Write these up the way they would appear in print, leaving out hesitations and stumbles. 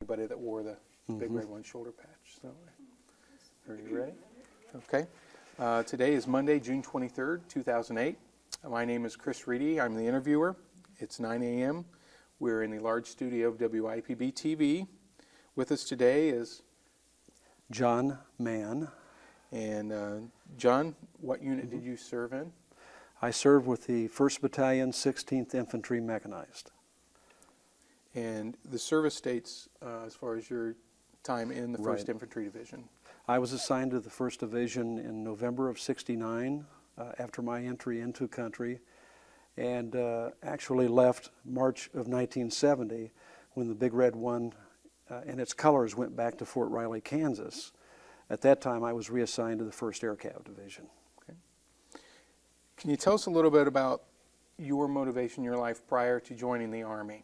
anybody that wore the big red one shoulder patch. So, are you ready? Okay. Today is Monday, June 23rd, 2008. My name is Chris Reedy. I'm the interviewer. It's 9 a.m. We're in the large studio of WIPB TV. With us today is John Mann. And John, what unit did you serve in? I served with the 1st Battalion, 16th Infantry Mechanized. And the service dates as far as your time in the 1st Infantry Division? I was assigned to the 1st Division in November of '69 after my entry into country, and actually left March of 1970 when the Big Red One and its colors went back to Fort Riley, Kansas. At that time, I was reassigned to the 1st Air Cav Division. Okay. Can you tell us a little bit about your motivation, your life prior to joining the Army,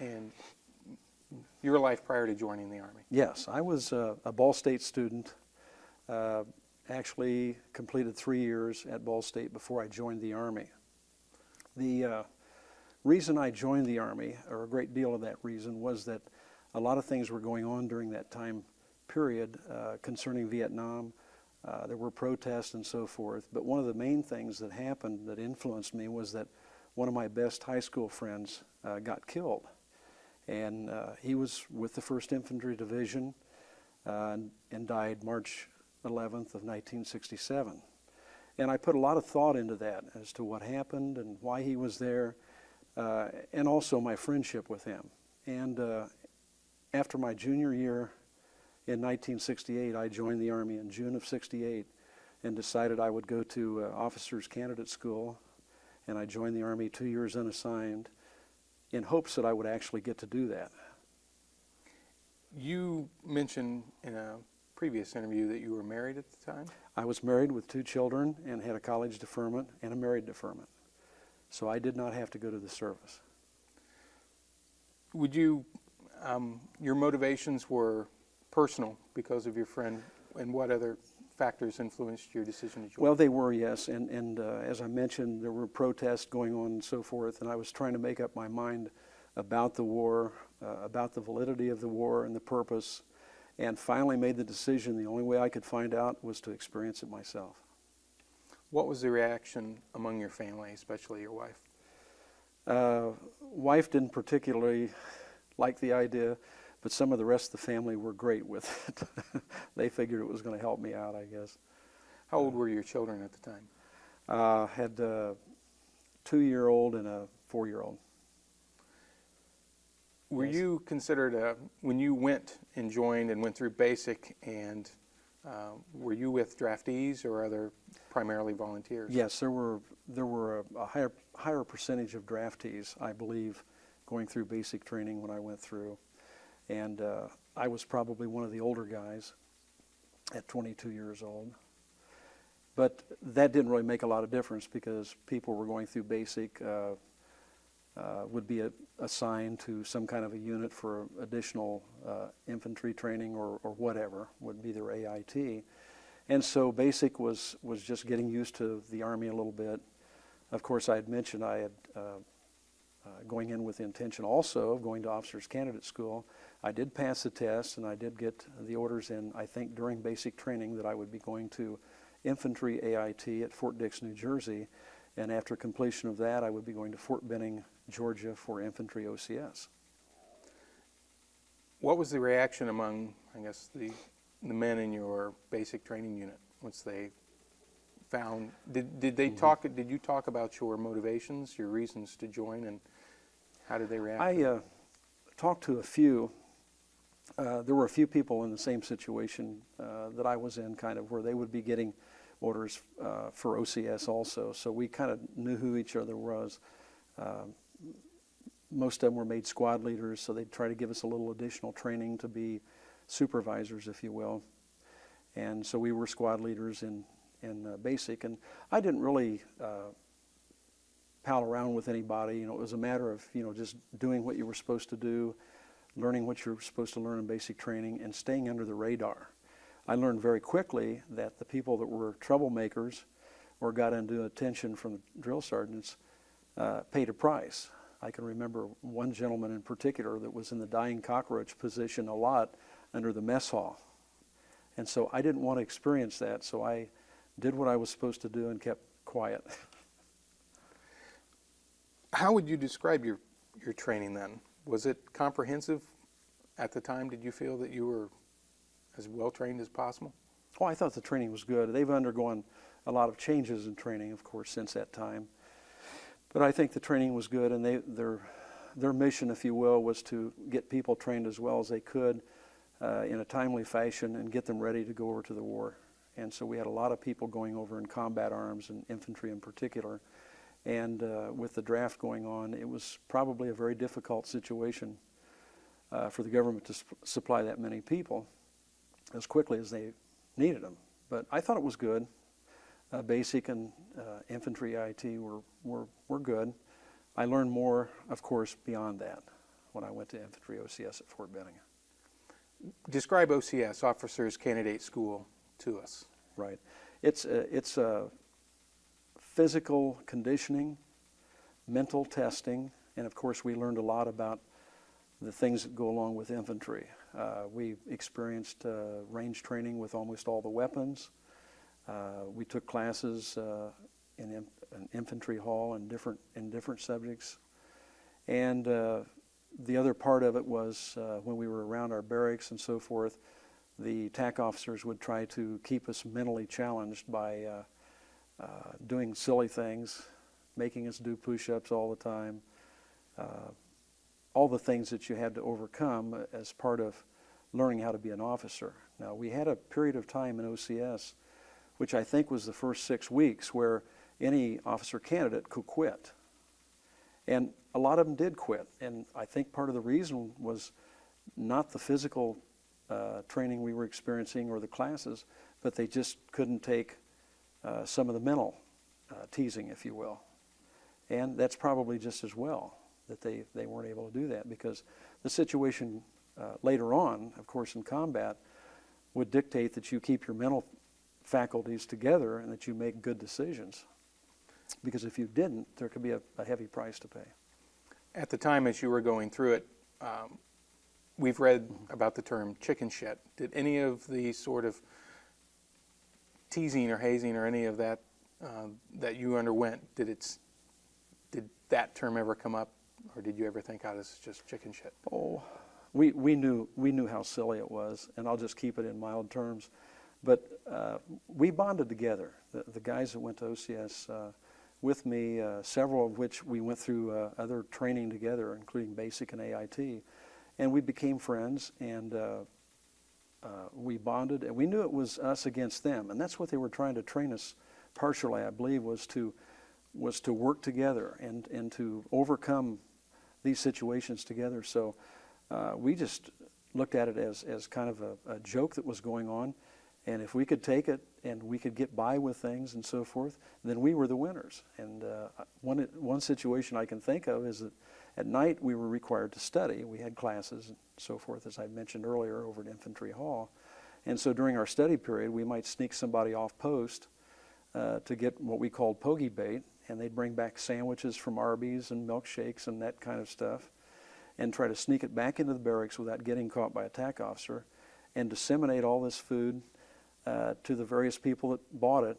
and your life prior to joining the Army? Yes, I was a Ball State student. Actually completed 3 years at Ball State before I joined the Army. The reason I joined the Army, or a great deal of that reason, was that a lot of things were going on during that time period concerning Vietnam. There were protests and so forth, but one of the main things that happened that influenced me was that one of my best high school friends got killed. And he was with the 1st Infantry Division and died March 11th of 1967. And I put a lot of thought into that as to what happened and why he was there, and also my friendship with him. And after my junior year in 1968, I joined the Army in June of '68 and decided I would go to Officers Candidate School, and I joined the Army 2 years unassigned in hopes that I would actually get to do that. You mentioned in a previous interview that you were married at the time? I was married with 2 children and had a college deferment and a married deferment. So I did not have to go to the service. Would you, your motivations were personal because of your friend, and what other factors influenced your decision to join? Well, they were, yes, and as I mentioned, there were protests going on and so forth, and I was trying to make up my mind about the war, about the validity of the war and the purpose, and finally made the decision the only way I could find out was to experience it myself. What was the reaction among your family, especially your wife? Wife didn't particularly like the idea, but some of the rest of the family were great with it. They figured it was going to help me out, I guess. How old were your children at the time? Had a 2-year-old and a 4-year-old. Were Yes. you considered, when you went and joined and went through basic, and were you with draftees or other primarily volunteers? Yes, there were a higher percentage of draftees, I believe, going through basic training when I went through. And I was probably one of the older guys at 22 years old. But that didn't really make a lot of difference because people were going through basic, would be assigned to some kind of a unit for additional infantry training or whatever, would be their AIT. And so basic was just getting used to the Army a little bit. Of course, I had mentioned I had going in with the intention also of going to Officers Candidate School. I did pass the test, and I did get the orders in, I think, during basic training that I would be going to Infantry AIT at Fort Dix, New Jersey, and after completion of that, I would be going to Fort Benning, Georgia for Infantry OCS. What was the reaction among, I guess, the men in your basic training unit once they found, did they talk, did you talk about your motivations, your reasons to join, and how did they react? I talked to a few. There were a few people in the same situation that I was in, kind of, where they would be getting orders for OCS also. So we kind of knew who each other was. Most of them were made squad leaders, so they'd try to give us a little additional training to be supervisors, if you will. And so we were squad leaders in basic, and I didn't really pal around with anybody. You know, it was a matter of, you know, just doing what you were supposed to do, learning what you were supposed to learn in basic training, and staying under the radar. I learned very quickly that the people that were troublemakers or got into attention from the drill sergeants paid a price. I can remember one gentleman in particular that was in the dying cockroach position a lot under the mess hall. And so I didn't want to experience that, so I did what I was supposed to do and kept quiet. How would you describe your training then? Was it comprehensive at the time? Did you feel that you were as well trained as possible? Oh, I thought the training was good. They've undergone a lot of changes in training, of course, since that time. But I think the training was good, and their mission, if you will, was to get people trained as well as they could in a timely fashion and get them ready to go over to the war. And so we had a lot of people going over in combat arms and infantry in particular. And with the draft going on, it was probably a very difficult situation for the government to supply that many people as quickly as they needed them. But I thought it was good. Basic and infantry IT were good. I learned more, of course, beyond that when I went to infantry OCS at Fort Benning. Describe OCS, Officers Candidate School, to us. Right. It's a physical conditioning, mental testing, and of course we learned a lot about the things that go along with infantry. We experienced range training with almost all the weapons. We took classes in an infantry hall in different subjects. And the other part of it was when we were around our barracks and so forth, the TAC officers would try to keep us mentally challenged by doing silly things, making us do push-ups all the time, all the things that you had to overcome as part of learning how to be an officer. Now, we had a period of time in OCS, which I think was the first 6 weeks, where any officer candidate could quit. And a lot of them did quit. And I think part of the reason was not the physical training we were experiencing or the classes, but they just couldn't take some of the mental teasing, if you will. And that's probably just as well, that they weren't able to do that, because the situation later on, of course, in combat, would dictate that you keep your mental faculties together and that you make good decisions. Because if you didn't, there could be a heavy price to pay. At the time as you were going through it, we've read about the term chicken shit. Did any of the sort of teasing or hazing or any of that that you underwent, did that term ever come up, or did you ever think, oh, this is just chicken shit? Oh, we knew how silly it was, and I'll just keep it in mild terms. But we bonded together. The guys that went to OCS with me, several of which we went through other training together, including basic and AIT, and we became friends, and we bonded, and we knew it was us against them, and that's what they were trying to train us partially, I believe, was to work together and to overcome these situations together. So we just looked at it as kind of a joke that was going on, and if we could take it and we could get by with things and so forth, then we were the winners. And one situation I can think of is that at night we were required to study. We had classes and so forth, as I mentioned earlier, over at Infantry Hall. And so during our study period, we might sneak somebody off post to get what we called pogey bait, and they'd bring back sandwiches from Arby's and milkshakes and that kind of stuff, and try to sneak it back into the barracks without getting caught by a TAC officer, and disseminate all this food to the various people that bought it,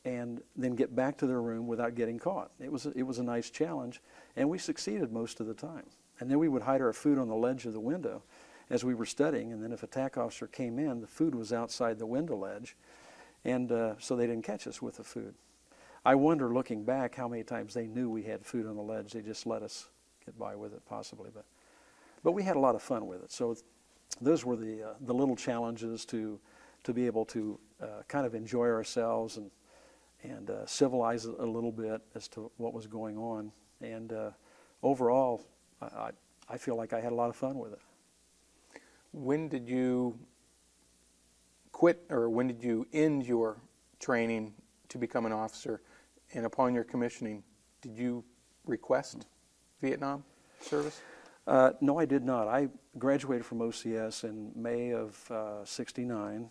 and then get back to their room without getting caught. It was a nice challenge, and we succeeded most of the time. And then we would hide our food on the ledge of the window as we were studying, and then if a TAC officer came in, the food was outside the window ledge, and so they didn't catch us with the food. I wonder, looking back, how many times they knew we had food on the ledge. They just let us get by with it, possibly. But we had a lot of fun with it. So those were the little challenges to be able to kind of enjoy ourselves and civilize a little bit as to what was going on. And overall, I feel like I had a lot of fun with it. When did you quit, or when did you end your training to become an officer? And upon your commissioning, did you request Vietnam service? No, I did not. I graduated from OCS in May of '69,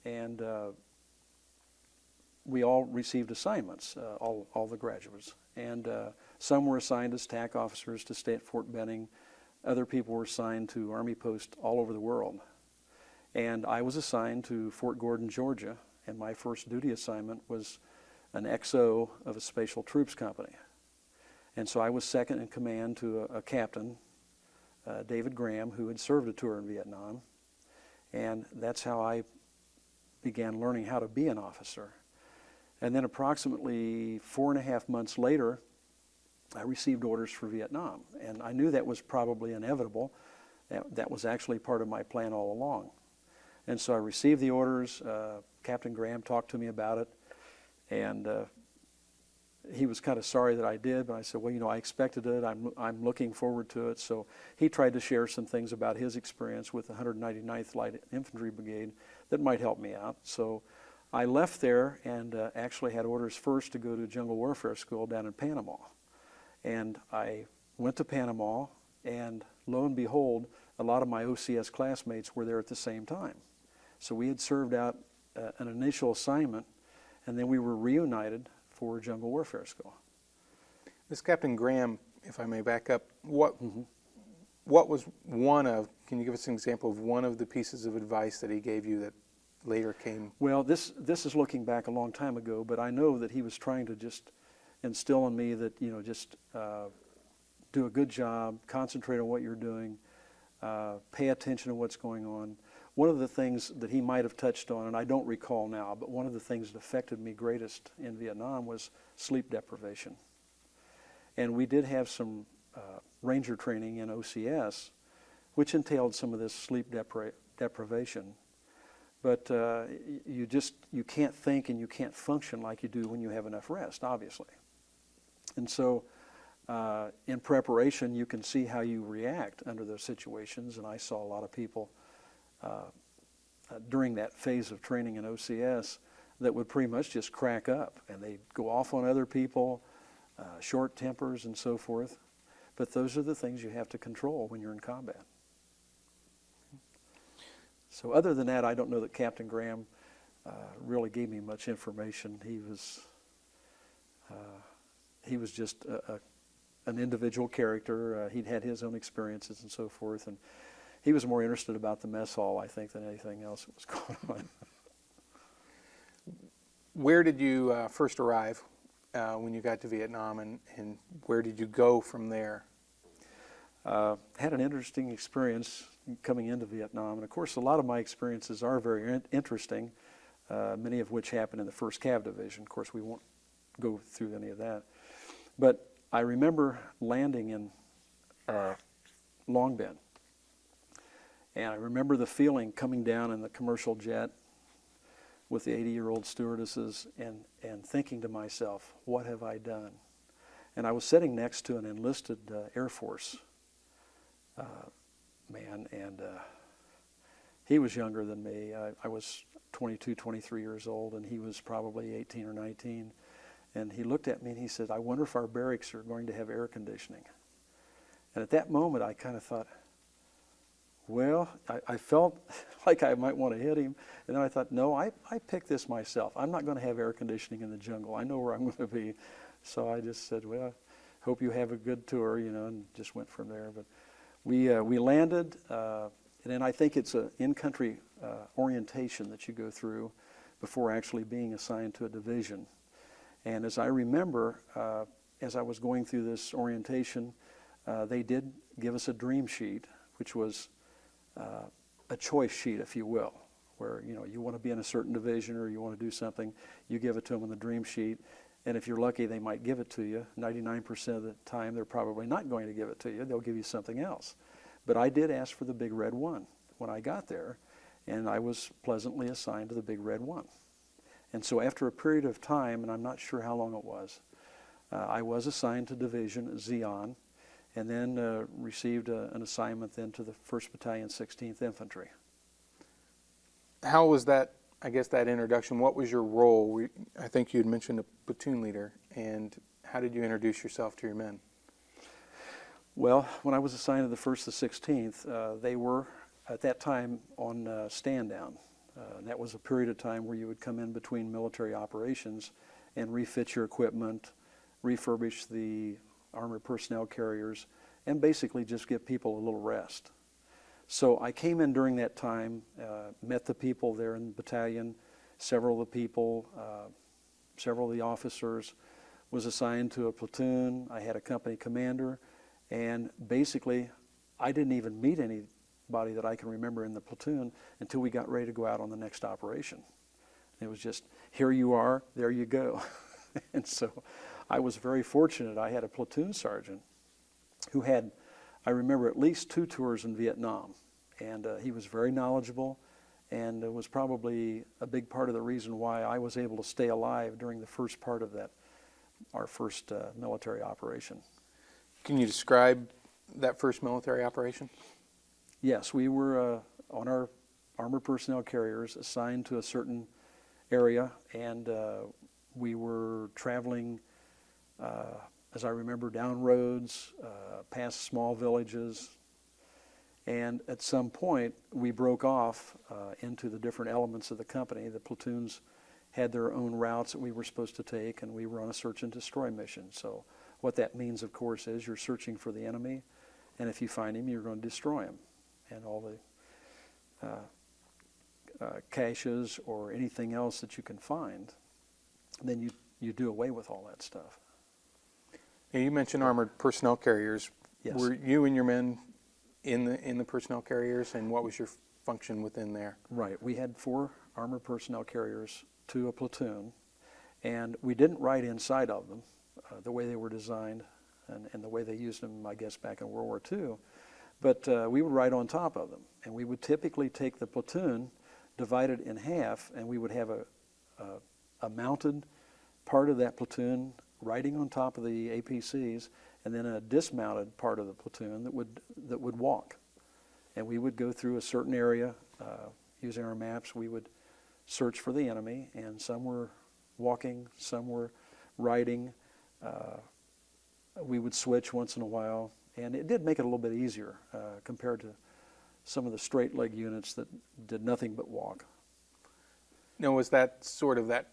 and we all received assignments, all the graduates. And some were assigned as TAC officers to stay at Fort Benning. Other people were assigned to Army posts all over the world. And I was assigned to Fort Gordon, Georgia, and my first duty assignment was an XO of a special troops company. And so I was second in command to a captain, David Graham, who had served a tour in Vietnam. And that's how I began learning how to be an officer. And then approximately 4.5 months later, I received orders for Vietnam. And I knew that was probably inevitable. That was actually part of my plan all along. And so I received the orders. Captain Graham talked to me about it. And he was kind of sorry that I did, but I said, well, you know, I expected it. I'm looking forward to it. So he tried to share some things about his experience with the 199th Light Infantry Brigade that might help me out. So I left there and actually had orders first to go to Jungle Warfare School down in Panama. And I went to Panama, and lo and behold, a lot of my OCS classmates were there at the same time. So we had served out an initial assignment, and then we were reunited for Jungle Warfare School. This Captain Graham, if I may back up, what was one of, can you give us an example of one of the pieces of advice that he gave you that later came? Well, this is looking back a long time ago, but I know that he was trying to just instill in me that, you know, just do a good job, concentrate on what you're doing, pay attention to what's going on. One of the things that he might have touched on, and I don't recall now, but one of the things that affected me greatest in Vietnam was sleep deprivation. And we did have some ranger training in OCS, which entailed some of this sleep deprivation. But you can't think and you can't function like you do when you have enough rest, obviously. And so in preparation, you can see how you react under those situations. And I saw a lot of people during that phase of training in OCS that would pretty much just crack up, and they'd go off on other people, short tempers and so forth. But those are the things you have to control when you're in combat. So other than that, I don't know that Captain Graham really gave me much information. He was just an individual character. He'd had his own experiences and so forth, and he was more interested about the mess hall, I think, than anything else that was going on. Where did you first arrive when you got to Vietnam, and where did you go from there? Had an interesting experience coming into Vietnam, and of course a lot of my experiences are very interesting, many of which happened in the 1st Cav Division. Of course we won't go through any of that. But I remember landing in Long Binh. And I remember the feeling coming down in the commercial jet with the 80-year-old stewardesses and thinking to myself, what have I done? And I was sitting next to an enlisted Air Force man, and he was younger than me. I was 22, 23 years old, and he was probably 18 or 19. And he looked at me and he said, I wonder if our barracks are going to have air conditioning. And at that moment, I kind of thought, well, I felt like I might want to hit him. And then I thought, no, I picked this myself. I'm not going to have air conditioning in the jungle. I know where I'm going to be. So I just said, well, hope you have a good tour, you know, and just went from there. But we landed, and then I think it's an in-country orientation that you go through before actually being assigned to a division. And as I remember, as I was going through this orientation, they did give us a dream sheet, which was a choice sheet, if you will, where, you know, you want to be in a certain division or you want to do something, you give it to them on the dream sheet, and if you're lucky, they might give it to you. 99% of the time, they're probably not going to give it to you. They'll give you something else. But I did ask for the Big Red 1 when I got there, and I was pleasantly assigned to the Big Red 1. And so after a period of time, and I'm not sure how long it was, I was assigned to Division Xi'an, and then received an assignment then to the 1st Battalion, 16th Infantry. How was that, I guess, that introduction? What was your role? I think you had mentioned a platoon leader, and how did you introduce yourself to your men? Well, when I was assigned to the 1st to 16th, they were, at that time, on stand down. That was a period of time where you would come in between military operations and refit your equipment, refurbish the armored personnel carriers, and basically just give people a little rest. So I came in during that time, met the people there in the battalion, several of the people, several of the officers, was assigned to a platoon. I had a company commander, and basically I didn't even meet anybody that I can remember in the platoon until we got ready to go out on the next operation. It was just, here you are, there you go. And so I was very fortunate. I had a platoon sergeant who had, I remember, at least 2 tours in Vietnam, and he was very knowledgeable, and it was probably a big part of the reason why I was able to stay alive during the first part of that, our first military operation. Can you describe that first military operation? Yes, we were on our armored personnel carriers assigned to a certain area, and we were traveling, as I remember, down roads, past small villages, and at some point we broke off into the different elements of the company. The platoons had their own routes that we were supposed to take, and we were on a search and destroy mission. So what that means, of course, is you're searching for the enemy, and if you find him, you're going to destroy him. And all the caches or anything else that you can find, then you do away with all that stuff. Now, you mentioned armored personnel carriers. Yes. Were you and your men in the personnel carriers, and what was your function within there? Right. We had 4 armored personnel carriers to a platoon, and we didn't ride inside of them the way they were designed and the way they used them, I guess, back in World War II. But we would ride on top of them, and we would typically take the platoon, divide it in half, and we would have a mounted part of that platoon riding on top of the APCs, and then a dismounted part of the platoon that would walk. And we would go through a certain area using our maps. We would search for the enemy, and some were walking, some were riding. We would switch once in a while, and it did make it a little bit easier compared to some of the straight leg units that did nothing but walk. Now, was that sort of that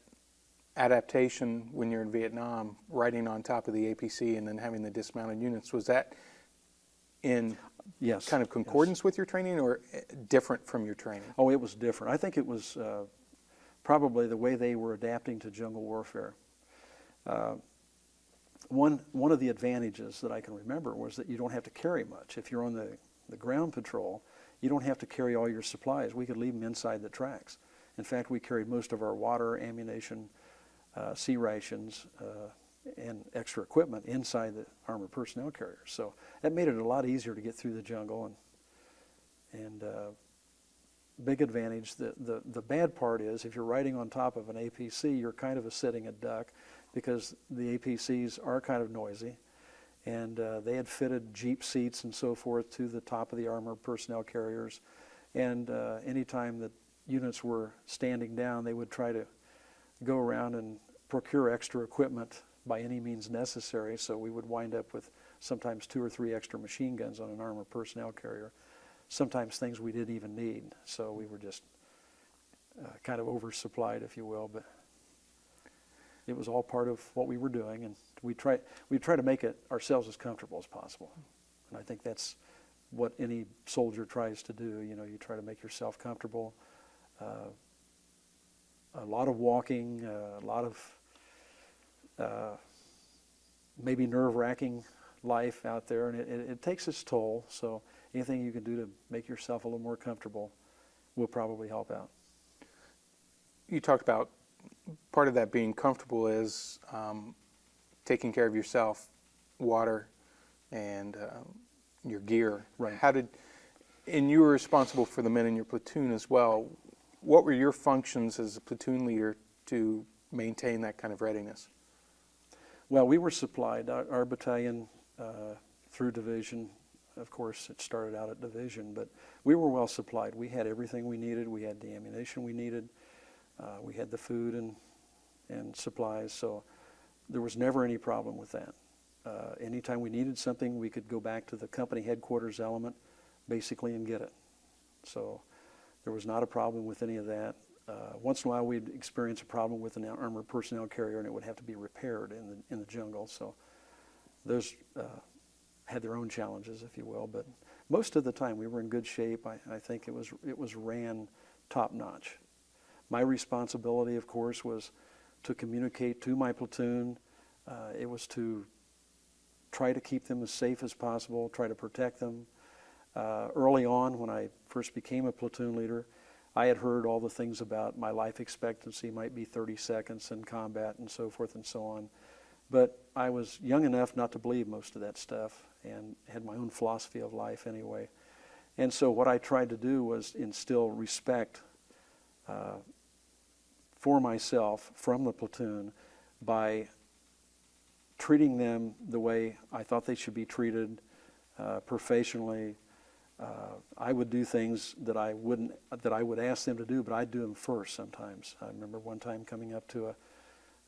adaptation when you're in Vietnam, riding on top of the APC and then having the dismounted units, was that in Yes. kind of concordance with your training, or different from your training? Oh, it was different. I think it was probably the way they were adapting to jungle warfare. One of the advantages that I can remember was that you don't have to carry much. If you're on the ground patrol, you don't have to carry all your supplies. We could leave them inside the tracks. In fact, we carried most of our water, ammunition, sea rations, and extra equipment inside the armored personnel carriers. So that made it a lot easier to get through the jungle, and big advantage. The bad part is if you're riding on top of an APC, you're kind of sitting a duck, because the APCs are kind of noisy, and they had fitted Jeep seats and so forth to the top of the armored personnel carriers, and anytime that units were standing down, they would try to go around and procure extra equipment by any means necessary, so we would wind up with sometimes 2 or 3 extra machine guns on an armored personnel carrier, sometimes things we didn't even need. So we were just kind of oversupplied, if you will, but it was all part of what we were doing, and we try to make it ourselves as comfortable as possible. And I think that's what any soldier tries to do. You know, you try to make yourself comfortable. A lot of walking, a lot of maybe nerve-wracking life out there, and it takes its toll. So anything you can do to make yourself a little more comfortable will probably help out. You talked about part of that being comfortable is taking care of yourself, water, and your gear. Right. And you were responsible for the men in your platoon as well. What were your functions as a platoon leader to maintain that kind of readiness? Well, we were supplied, our battalion through division. Of course, it started out at division, but we were well supplied. We had everything we needed. We had the ammunition we needed. We had the food and supplies, so there was never any problem with that. Anytime we needed something, we could go back to the company headquarters element, basically, and get it. So There was not a problem with any of that. Once in a while, we'd experience a problem with an armored personnel carrier, and it would have to be repaired in the jungle. So those had their own challenges, if you will. But most of the time, we were in good shape. I think it was ran top notch. My responsibility, of course, was to communicate to my platoon. It was to try to keep them as safe as possible, try to protect them. Early on, when I first became a platoon leader, I had heard all the things about my life expectancy might be 30 seconds in combat and so forth and so on. But I was young enough not to believe most of that stuff and had my own philosophy of life anyway. And so what I tried to do was instill respect for myself from the platoon by treating them the way I thought they should be treated, professionally. I would do things that I would ask them to do, but I'd do them first sometimes. I remember one time coming up to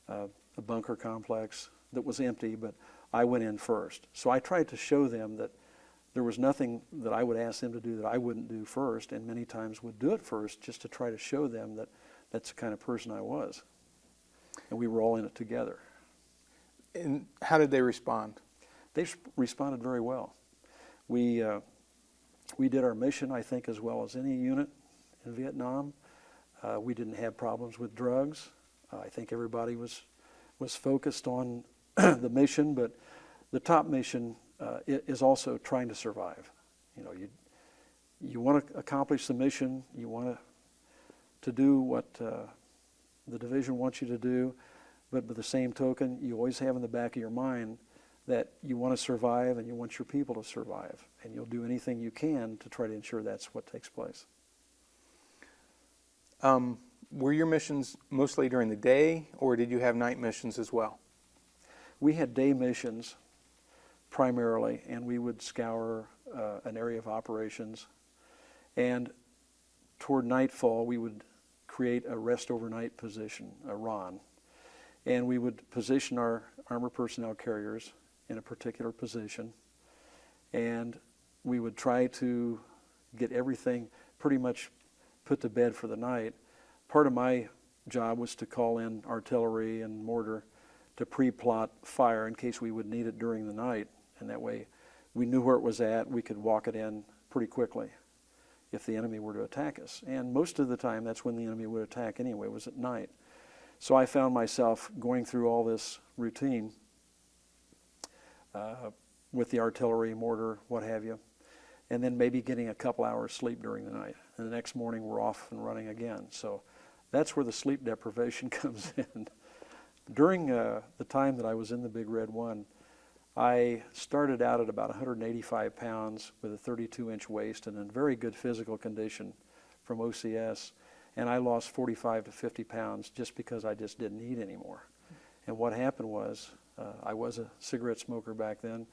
a bunker complex that was empty, but I went in first. So I tried to show them that there was nothing that I would ask them to do that I wouldn't do first, and many times would do it first just to try to show them that that's the kind of person I was. And we were all in it together. And how did they respond? They responded very well. We did our mission, I think, as well as any unit in Vietnam. We didn't have problems with drugs. I think everybody was focused on the mission, but the top mission is also trying to survive. You know, you want to accomplish the mission. You want to do what the division wants you to do, but by the same token, you always have in the back of your mind that you want to survive and you want your people to survive, and you'll do anything you can to try to ensure that's what takes place. Were your missions mostly during the day, or did you have night missions as well? We had day missions primarily, and we would scour an area of operations, and toward nightfall we would create a rest overnight position, a RON, and we would position our armored personnel carriers in a particular position, and we would try to get everything pretty much put to bed for the night. Part of my job was to call in artillery and mortar to pre-plot fire in case we would need it during the night, and that way we knew where it was at. We could walk it in pretty quickly if the enemy were to attack us. And most of the time that's when the enemy would attack anyway, was at night. So I found myself going through all this routine with the artillery, mortar, what have you, and then maybe getting a couple hours sleep during the night. And the next morning we're off and running again. So that's where the sleep deprivation comes in. During the time that I was in the Big Red One, I started out at about 185 pounds with a 32-inch waist and in very good physical condition from OCS, and I lost 45 to 50 pounds just because I just didn't eat anymore. And what happened was, I was a cigarette smoker back then.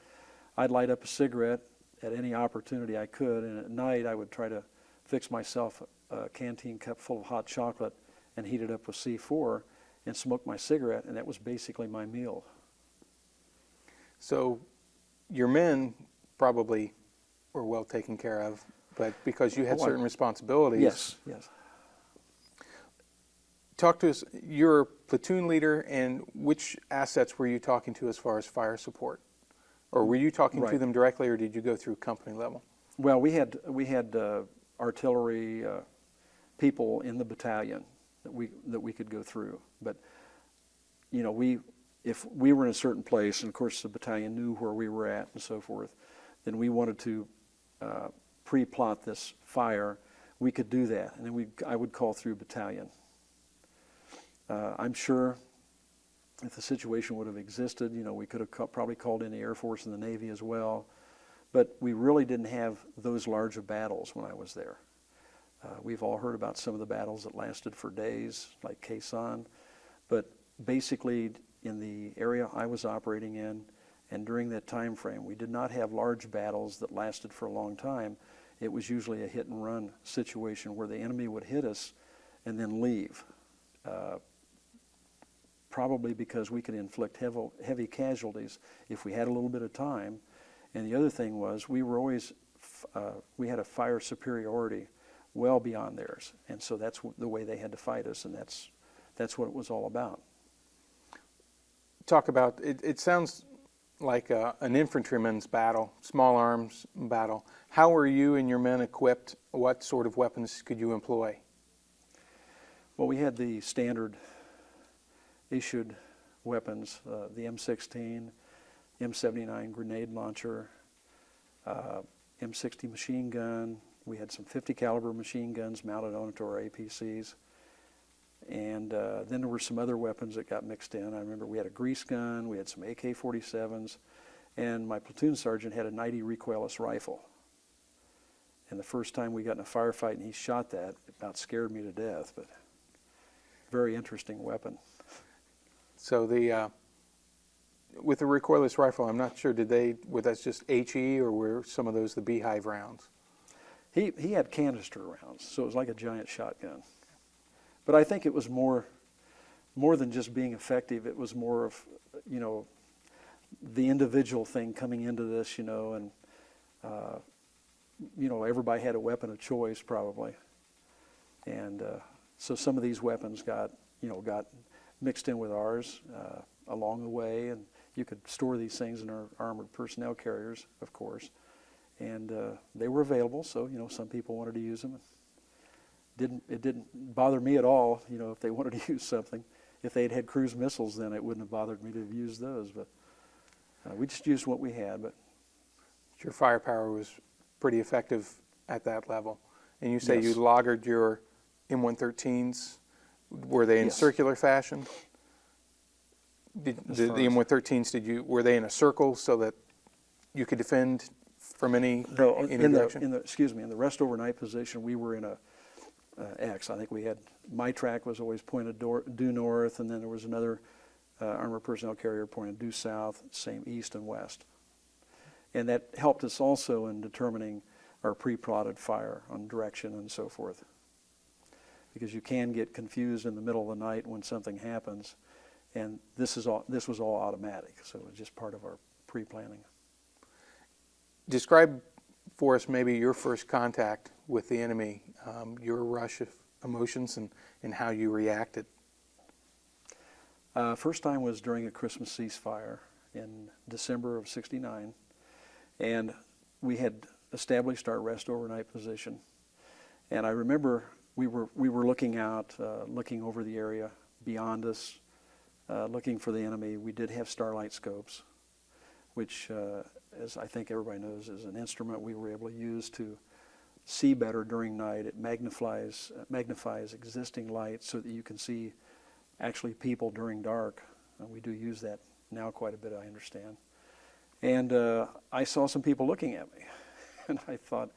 I'd light up a cigarette at any opportunity I could, and at night I would try to fix myself a canteen cup full of hot chocolate and heat it up with C4 and smoke my cigarette, and that was basically my meal. So your men probably were well taken care of, but because you had certain responsibilities. Yes. Talk to us, you're a platoon leader, and which assets were you talking to as far as fire support? Or were you talking to them directly, or did you go through company level? Well, we had artillery people in the battalion that we could go through. But you know, if we were in a certain place, and of course the battalion knew where we were at and so forth, then we wanted to pre-plot this fire. We could do that, and then I would call through battalion. I'm sure if the situation would have existed, you know, we could have probably called in the Air Force and the Navy as well, but we really didn't have those large of battles when I was there. We've all heard about some of the battles that lasted for days, like Khe Sanh, but basically in the area I was operating in, and during that time frame, we did not have large battles that lasted for a long time. It was usually a hit and run situation where the enemy would hit us and then leave. Probably because we could inflict heavy casualties if we had a little bit of time. And the other thing was we were always, we had a fire superiority well beyond theirs. And so that's the way they had to fight us, and that's what it was all about. Talk about, it sounds like an infantryman's battle, small arms battle. How were you and your men equipped? What sort of weapons could you employ? Well, we had the standard issued weapons, the M16, M79 grenade launcher, M60 machine gun. We had some 50 caliber machine guns mounted onto our APCs. And then there were some other weapons that got mixed in. I remember we had a grease gun, we had some AK-47s, and my platoon sergeant had a 90 recoilless rifle. And the first time we got in a firefight and he shot that, it about scared me to death, but very interesting weapon. So with the recoilless rifle, I'm not sure, were that just HE or were some of those the beehive rounds? He had canister rounds, so it was like a giant shotgun. But I think it was more than just being effective. It was more of, the individual thing coming into this, and, everybody had a weapon of choice probably. And so some of these weapons got mixed in with ours along the way, and you could store these things in our armored personnel carriers, of course. And they were available, so, some people wanted to use them. It didn't bother me at all, if they wanted to use something. If they'd had cruise missiles, then it wouldn't have bothered me to have used those. But we just used what we had. But your firepower was pretty effective at that level. And you say Yes. you lagered your M113s. Were they in Yes. circular fashion? The M113s, were they in a circle so that you could defend from any direction? in the rest overnight position, we were in a X. I think we had, my track was always pointed due north, and then there was another armored personnel carrier pointed due south, same east and west. And that helped us also in determining our pre-plotted fire on direction and so forth. Because you can get confused in the middle of the night when something happens, and this was all automatic, so it was just part of our pre-planning. Describe for us maybe your first contact with the enemy, your rush of emotions and how you reacted. First time was during a Christmas ceasefire in December of '69, and we had established our rest overnight position. And I remember we were looking out, looking over the area beyond us, looking for the enemy. We did have starlight scopes, which, as I think everybody knows, is an instrument we were able to use to see better during night. It magnifies existing light so that you can see actually people during dark. We do use that now quite a bit, I understand. And I saw some people looking at me, and I thought,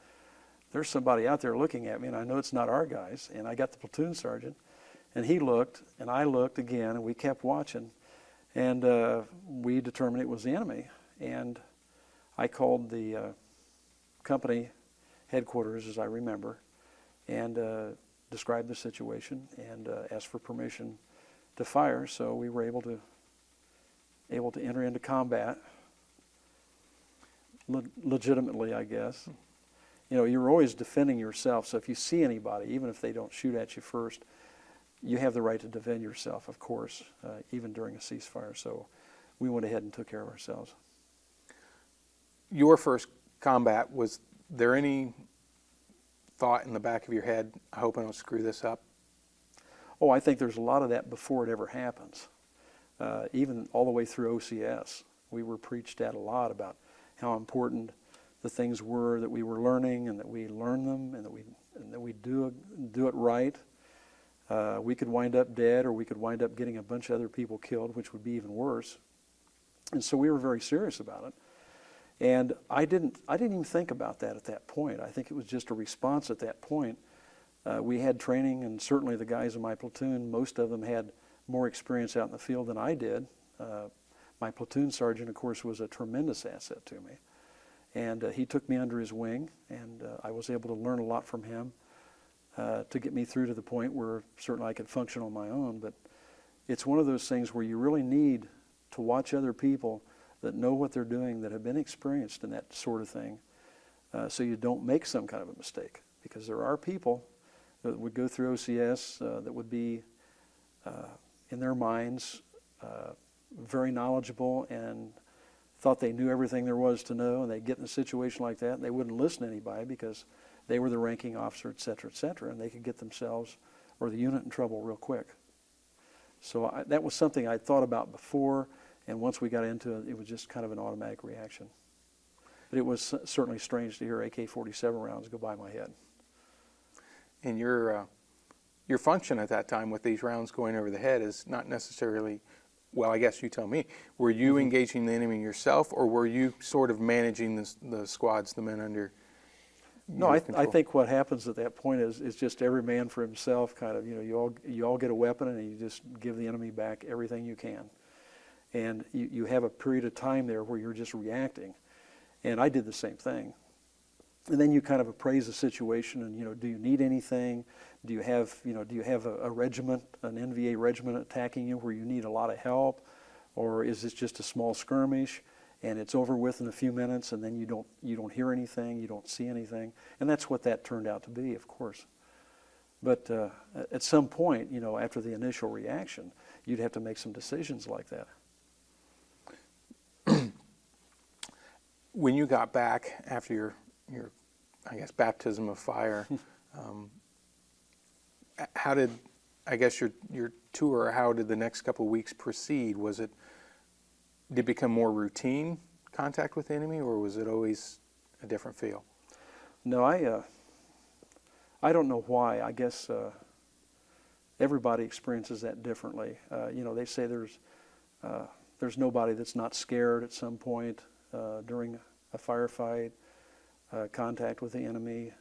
there's somebody out there looking at me, and I know it's not our guys. And I got the platoon sergeant, and he looked, and I looked again, and we kept watching, and we determined it was the enemy. And I called the company headquarters, as I remember, and described the situation and asked for permission to fire. So we were able to enter into combat legitimately, I guess. You're always defending yourself. So if you see anybody, even if they don't shoot at you first, you have the right to defend yourself, of course, even during a ceasefire. So we went ahead and took care of ourselves. Your first combat, was there any thought in the back of your head, I hope I don't screw this up? Oh, I think there's a lot of that before it ever happens. Even all the way through OCS, we were preached at a lot about how important the things were that we were learning, and that we learn them, and that we do it right. We could wind up dead, or we could wind up getting a bunch of other people killed, which would be even worse. And so we were very serious about it. And I didn't even think about that at that point. I think it was just a response at that point. We had training, and certainly the guys in my platoon, most of them had more experience out in the field than I did. My platoon sergeant, of course, was a tremendous asset to me. And he took me under his wing, and I was able to learn a lot from him to get me through to the point where certainly I could function on my own. But it's one of those things where you really need to watch other people that know what they're doing, that have been experienced in that sort of thing, so you don't make some kind of a mistake. Because there are people that would go through OCS that would be, in their minds, very knowledgeable and thought they knew everything there was to know, and they'd get in a situation like that, and they wouldn't listen to anybody because they were the ranking officer, et cetera, and they could get themselves or the unit in trouble real quick. So that was something I'd thought about before, and once we got into it, it was just kind of an automatic reaction. But it was certainly strange to hear AK-47 rounds go by my head. And your function at that time with these rounds going over the head is not necessarily, well, I guess you tell me, were you engaging the enemy yourself, or were you sort of managing the squads, the men under No, I think what happens at that point is just every man for himself, kind of, you all get a weapon and you just give the enemy back everything you can. And you have a period of time there where you're just reacting. And I did the same thing. And then you kind of appraise the situation and, do you need anything? Do you have a regiment, an NVA regiment attacking you where you need a lot of help? Or is this just a small skirmish and it's over with in a few minutes and then you don't hear anything, you don't see anything? And that's what that turned out to be, of course. But at some point, after the initial reaction, you'd have to make some decisions like that. When you got back after your I guess, baptism of fire, how did, I guess, your tour, how did the next couple of weeks proceed? Did it become more routine contact with the enemy, or was it always a different feel? No, I don't know why. I guess everybody experiences that differently. They say there's nobody that's not scared at some point during a firefight, contact with the enemy.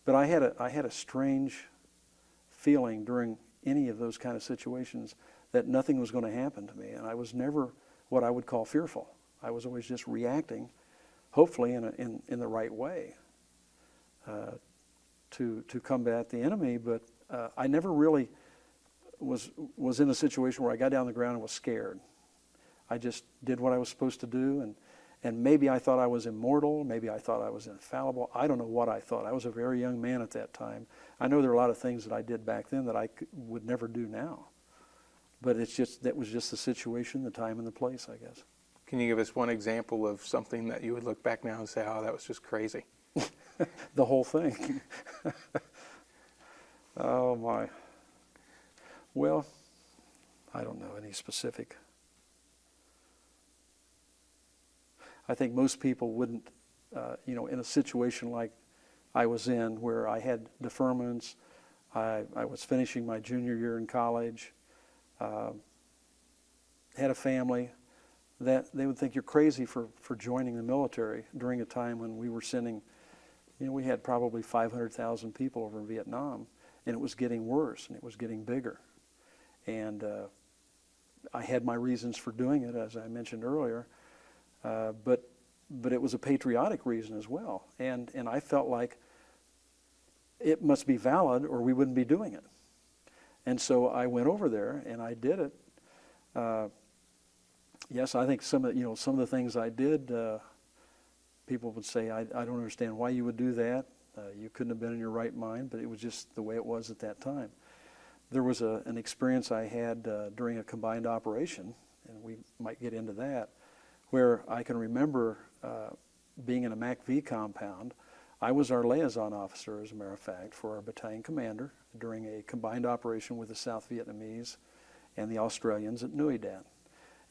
But I had a strange feeling during any of those kind of situations that nothing was going to happen to me, and I was never what I would call fearful. I was always just reacting, hopefully in the right way, to combat the enemy. But I never really was in a situation where I got down on the ground and was scared. I just did what I was supposed to do, and maybe I thought I was immortal, maybe I thought I was infallible. I don't know what I thought. I was a very young man at that time. I know there are a lot of things that I did back then that I would never do now. But that was just the situation, the time, and the place, I guess. Can you give us one example of something that you would look back now and say, oh, that was just crazy? The whole thing. Oh, my. Well, I don't know any specific. I think most people wouldn't, in a situation like I was in, where I had deferments, I was finishing my junior year in college, had a family, that they would think you're crazy for joining the military during a time when we were sending, we had probably 500,000 people over in Vietnam, and it was getting worse and it was getting bigger. And I had my reasons for doing it, as I mentioned earlier, but it was a patriotic reason as well. And I felt like it must be valid or we wouldn't be doing it. And so I went over there and I did it. Yes, I think some of the things I did, people would say, I don't understand why you would do that. You couldn't have been in your right mind, but it was just the way it was at that time. There was an experience I had during a combined operation, and we might get into that, where I can remember being in a MACV compound. I was our liaison officer, as a matter of fact, for our battalion commander during a combined operation with the South Vietnamese and the Australians at Nui Dat.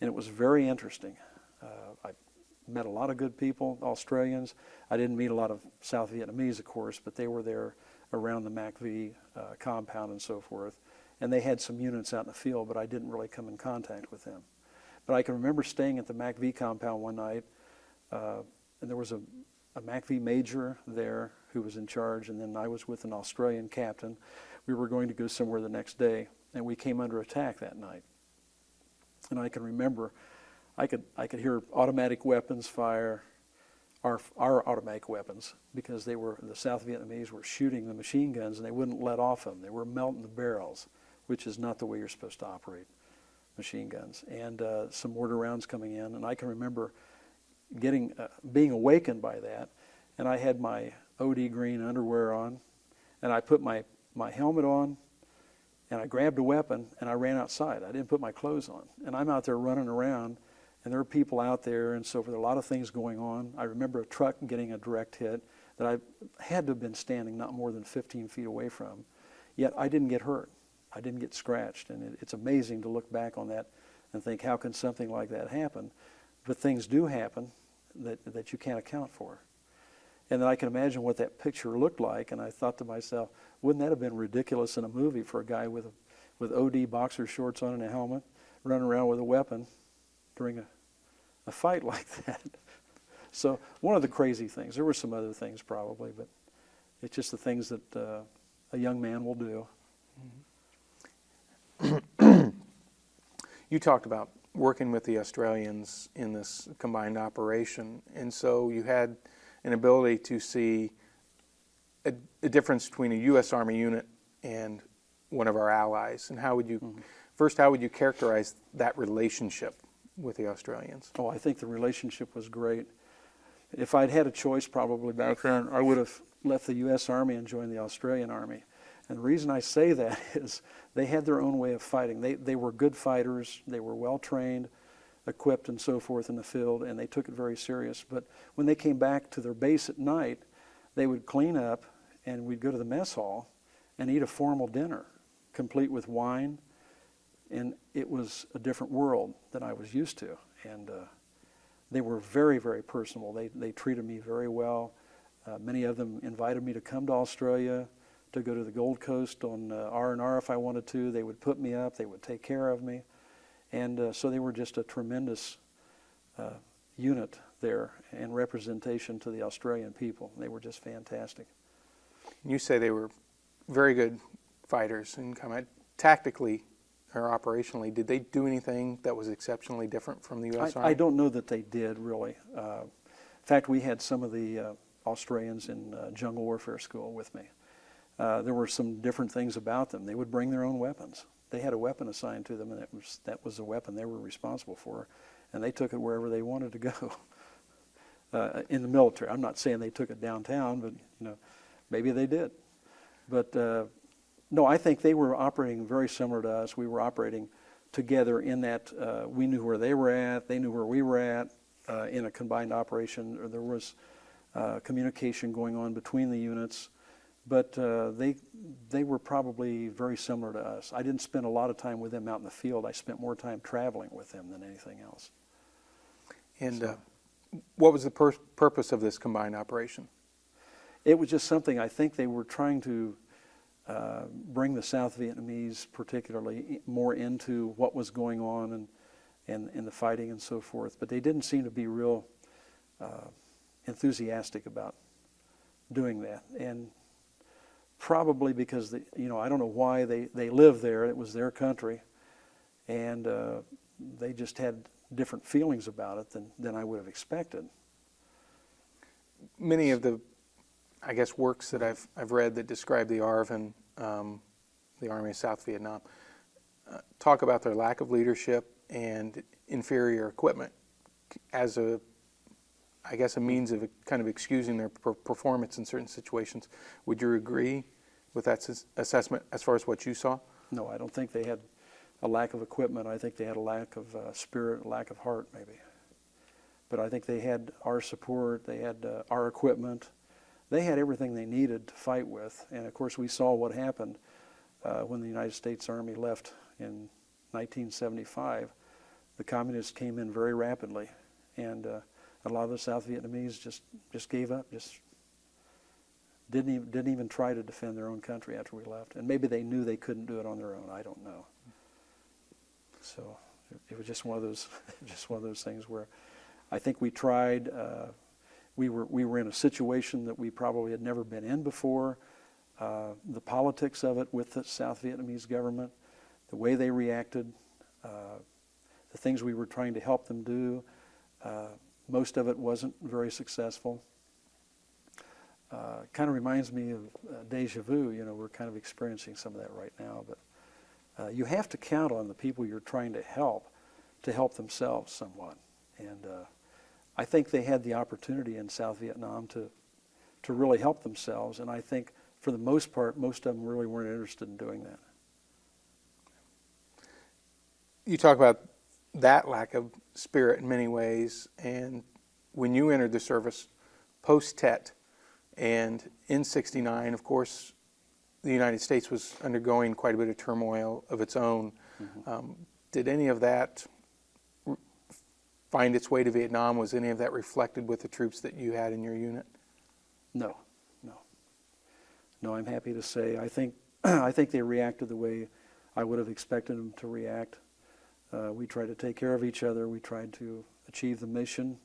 And it was very interesting. I met a lot of good people, Australians. I didn't meet a lot of South Vietnamese, of course, but they were there around the MACV compound and so forth. And they had some units out in the field, but I didn't really come in contact with them. But I can remember staying at the MACV compound one night, and there was a MACV major there who was in charge, and then I was with an Australian captain. We were going to go somewhere the next day, and we came under attack that night. And I can remember, I could hear automatic weapons fire, our automatic weapons, because the South Vietnamese were shooting the machine guns and they wouldn't let off them. They were melting the barrels, which is not the way you're supposed to operate machine guns. And some mortar rounds coming in, and I can remember being awakened by that, and I had my OD green underwear on, and I put my my helmet on, and I grabbed a weapon, and I ran outside. I didn't put my clothes on. And I'm out there running around, and there are people out there, and so there are a lot of things going on. I remember a truck getting a direct hit that I had to have been standing not more than 15 feet away from, yet I didn't get hurt. I didn't get scratched, and it's amazing to look back on that and think, how can something like that happen? But things do happen that you can't account for. And then I can imagine what that picture looked like, and I thought to myself, wouldn't that have been ridiculous in a movie for a guy with OD boxer shorts on and a helmet, running around with a weapon during a fight like that? So one of the crazy things. There were some other things probably, but it's just the things that a young man will do. You talked about working with the Australians in this combined operation, and so you had an ability to see a difference between a U.S. Army unit and one of our allies. And how would you, first, how would you characterize that relationship with the Australians? Oh, I think the relationship was great. If I'd had a choice probably back then, I would have left the U.S. Army and joined the Australian Army. And the reason I say that is they had their own way of fighting. They were good fighters. They were well trained, equipped, and so forth in the field, and they took it very serious. But when they came back to their base at night, they would clean up, and we'd go to the mess hall and eat a formal dinner, complete with wine. And it was a different world than I was used to. And they were very, very personable. They treated me very well. Many of them invited me to come to Australia, to go to the Gold Coast on R&R if I wanted to. They would put me up. They would take care of me. And so they were just a tremendous unit there and representation to the Australian people. They were just fantastic. You say they were very good fighters in combat. Tactically or operationally, did they do anything that was exceptionally different from the U.S. Army? I don't know that they did, really. In fact, we had some of the Australians in jungle warfare school with me. There were some different things about them. They would bring their own weapons. They had a weapon assigned to them, and that was the weapon they were responsible for, and they took it wherever they wanted to go. In the military, I'm not saying they took it downtown, but maybe they did. But no, I think they were operating very similar to us. We were operating together in that we knew where they were at, they knew where we were at in a combined operation. Or there was communication going on between the units. But they were probably very similar to us. I didn't spend a lot of time with them out in the field. I spent more time traveling with them than anything else. And what was the purpose of this combined operation? It was just something I think they were trying to bring the South Vietnamese particularly more into what was going on and the fighting and so forth. But they didn't seem to be real enthusiastic about doing that. And probably because I don't know why they lived there. It was their country, and they just had different feelings about it than I would have expected. Many of the, I guess, works that I've read that describe the ARV and the Army of South Vietnam talk about their lack of leadership and inferior equipment as a means of kind of excusing their performance in certain situations. Would you agree with that assessment as far as what you saw? No, I don't think they had a lack of equipment. I think they had a lack of spirit, a lack of heart maybe. But I think they had our support, they had our equipment. They had everything they needed to fight with. And of course we saw what happened when the United States Army left in 1975. The communists came in very rapidly, and a lot of the South Vietnamese just gave up, just didn't even try to defend their own country after we left. And maybe they knew they couldn't do it on their own. I don't know. So it was just one of those things where I think we tried. We were in a situation that we probably had never been in before. The politics of it with the South Vietnamese government, the way they reacted, the things we were trying to help them do. Most of it wasn't very successful. Kind of reminds me of deja vu. We're kind of experiencing some of that right now. But you have to count on the people you're trying to help themselves somewhat. And I think they had the opportunity in South Vietnam to really help themselves. And I think for the most part, most of them really weren't interested in doing that. You talk about that lack of spirit in many ways, and when you entered the service post-Tet and in '69, of course, the United States was undergoing quite a bit of turmoil of its own. Did any of that find its way to Vietnam? Was any of that reflected with the troops that you had in your unit? No. I'm happy to say I think I think they reacted the way I would have expected them to react. We tried to take care of each other. We tried to achieve the mission,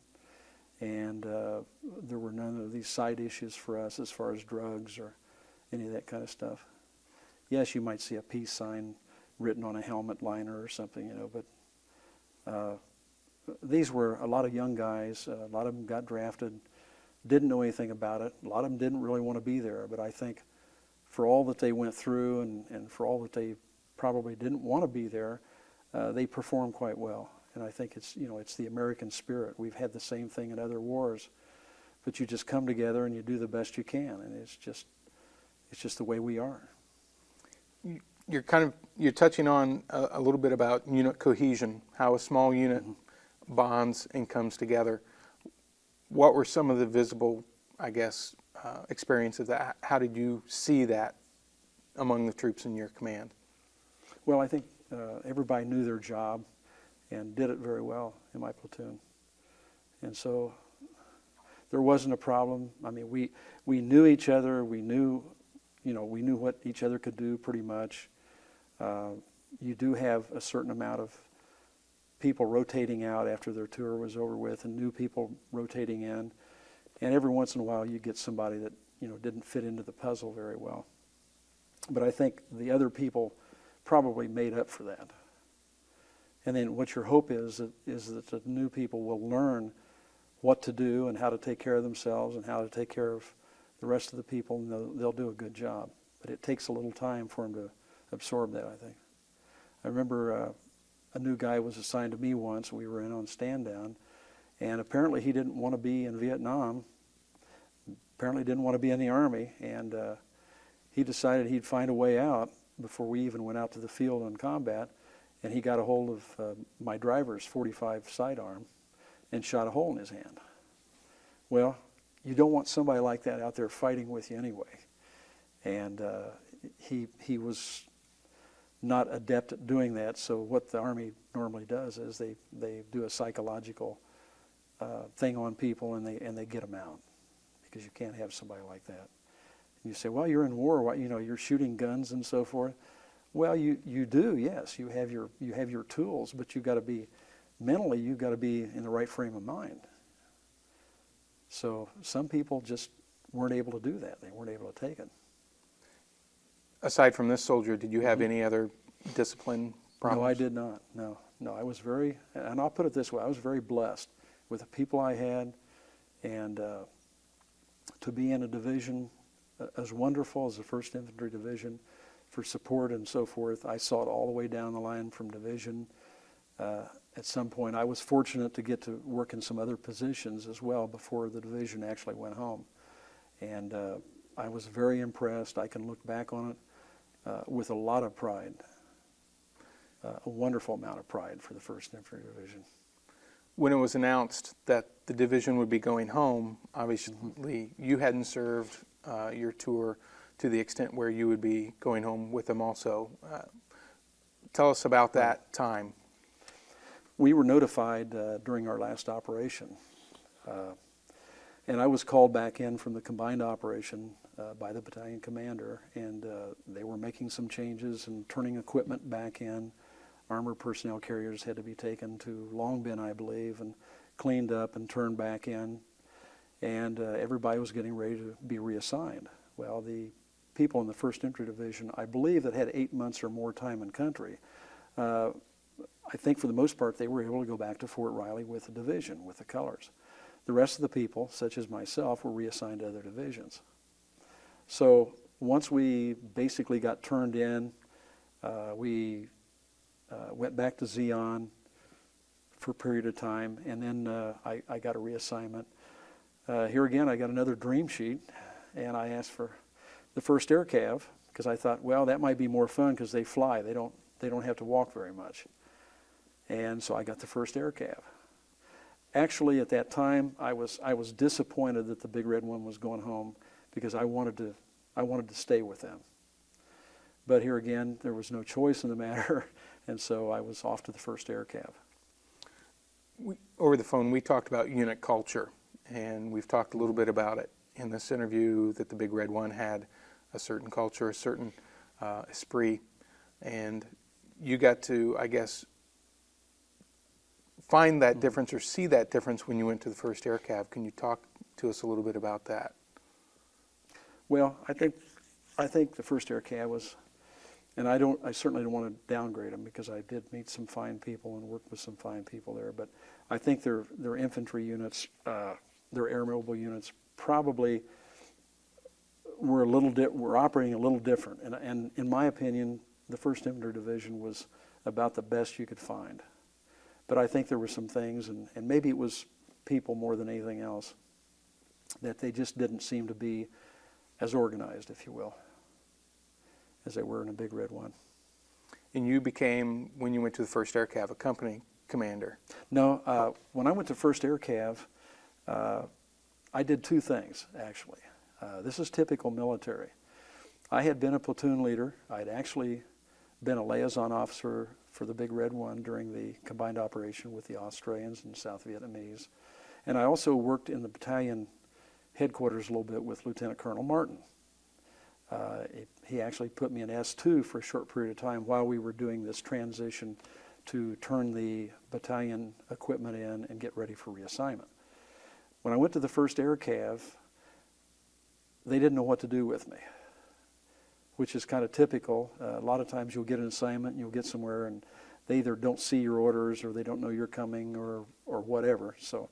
and there were none of these side issues for us as far as drugs or any of that kind of stuff. Yes, you might see a peace sign written on a helmet liner or something, but these were a lot of young guys. A lot of them got drafted, didn't know anything about it. A lot of them didn't really want to be there, but I think for all that they went through and for all that they probably didn't want to be there, they performed quite well. And I think it's the American spirit. We've had the same thing in other wars, but you just come together and you do the best you can, and it's just the way we are. You're touching on a little bit about unit cohesion, how a small unit bonds and comes together. What were some of the visible, I guess, experiences of that? How did you see that among the troops in your command? Well, I think everybody knew their job and did it very well in my platoon, and so there wasn't a problem. I mean, we knew each other. We knew what each other could do pretty much. You do have a certain amount of people rotating out after their tour was over with, and new people rotating in, and every once in a while you get somebody that didn't fit into the puzzle very well. But I think the other people probably made up for that. And then what your hope is that the new people will learn what to do and how to take care of themselves and how to take care of the rest of the people, and they'll do a good job. But it takes a little time for them to absorb that, I think. I remember a new guy was assigned to me once. We were in on stand down, and apparently he didn't want to be in Vietnam, apparently didn't want to be in the Army, and he decided he'd find a way out before we even went out to the field on combat, and he got a hold of my driver's .45 sidearm and shot a hole in his hand. Well, you don't want somebody like that out there fighting with you anyway. And he was not adept at doing that, so what the Army normally does is they do a psychological thing on people, and they get them out, because you can't have somebody like that. And you say, well, you're in war, you're shooting guns and so forth. Well, you do, yes. You have your tools, but you've got to be mentally, you've got to be in the right frame of mind. So some people just weren't able to do that. They weren't able to take it. Aside from this soldier, did you have any other discipline problems? No, I did not. No, I was very, and I'll put it this way, I was very blessed with the people I had, and to be in a division as wonderful as the First Infantry Division for support and so forth. I saw it all the way down the line from division. At some point, I was fortunate to get to work in some other positions as well before the division actually went home. And I was very impressed. I can look back on it with a lot of pride, a wonderful amount of pride for the First Infantry Division. When it was announced that the division would be going home, obviously you hadn't served your tour to the extent where you would be going home with them also. Tell us about that time. We were notified during our last operation, and I was called back in from the combined operation by the battalion commander, and they were making some changes and turning equipment back in. Armored personnel carriers had to be taken to Long Binh, I believe, and cleaned up and turned back in, and everybody was getting ready to be reassigned. Well, the people in the First Infantry Division, I believe, that had 8 months or more time in country, I think for the most part they were able to go back to Fort Riley with the division, with the colors. The rest of the people, such as myself, were reassigned to other divisions. So once we basically got turned in, we went back to Zion for a period of time, and then I got a reassignment. Here again, I got another dream sheet, and I asked for the First Air Cav because I thought, well, that might be more fun because they fly. They don't have to walk very much. And so I got the First Air Cav. Actually, at that time, I was disappointed that the Big Red One was going home because I wanted to stay with them. But here again, there was no choice in the matter, and so I was off to the First Air Cav. Over the phone, we talked about unit culture, and we've talked a little bit about it in this interview, that the Big Red One had a certain culture, a certain esprit, and you got to, I guess, find that difference or see that difference when you went to the First Air Cav. Can you talk to us a little bit about that? Well, I think the First Air Cav was, and I certainly don't want to downgrade them because I did meet some fine people and work with some fine people there, but I think their infantry units, their air mobile units probably were operating a little different. And in my opinion, the First Infantry Division was about the best you could find. But I think there were some things, and maybe it was people more than anything else, that they just didn't seem to be as organized, if you will, as they were in a Big Red One. And you became, when you went to the First Air Cav, a company commander. No, when I went to First Air Cav, I did two things, actually. This is typical military. I had been a platoon leader. I'd actually been a liaison officer for the Big Red One during the combined operation with the Australians and South Vietnamese. And I also worked in the battalion headquarters a little bit with Lieutenant Colonel Martin. He actually put me in S2 for a short period of time while we were doing this transition to turn the battalion equipment in and get ready for reassignment. When I went to the First Air Cav, they didn't know what to do with me, which is kind of typical. A lot of times you'll get an assignment and you'll get somewhere and they either don't see your orders or they don't know you're coming or whatever. So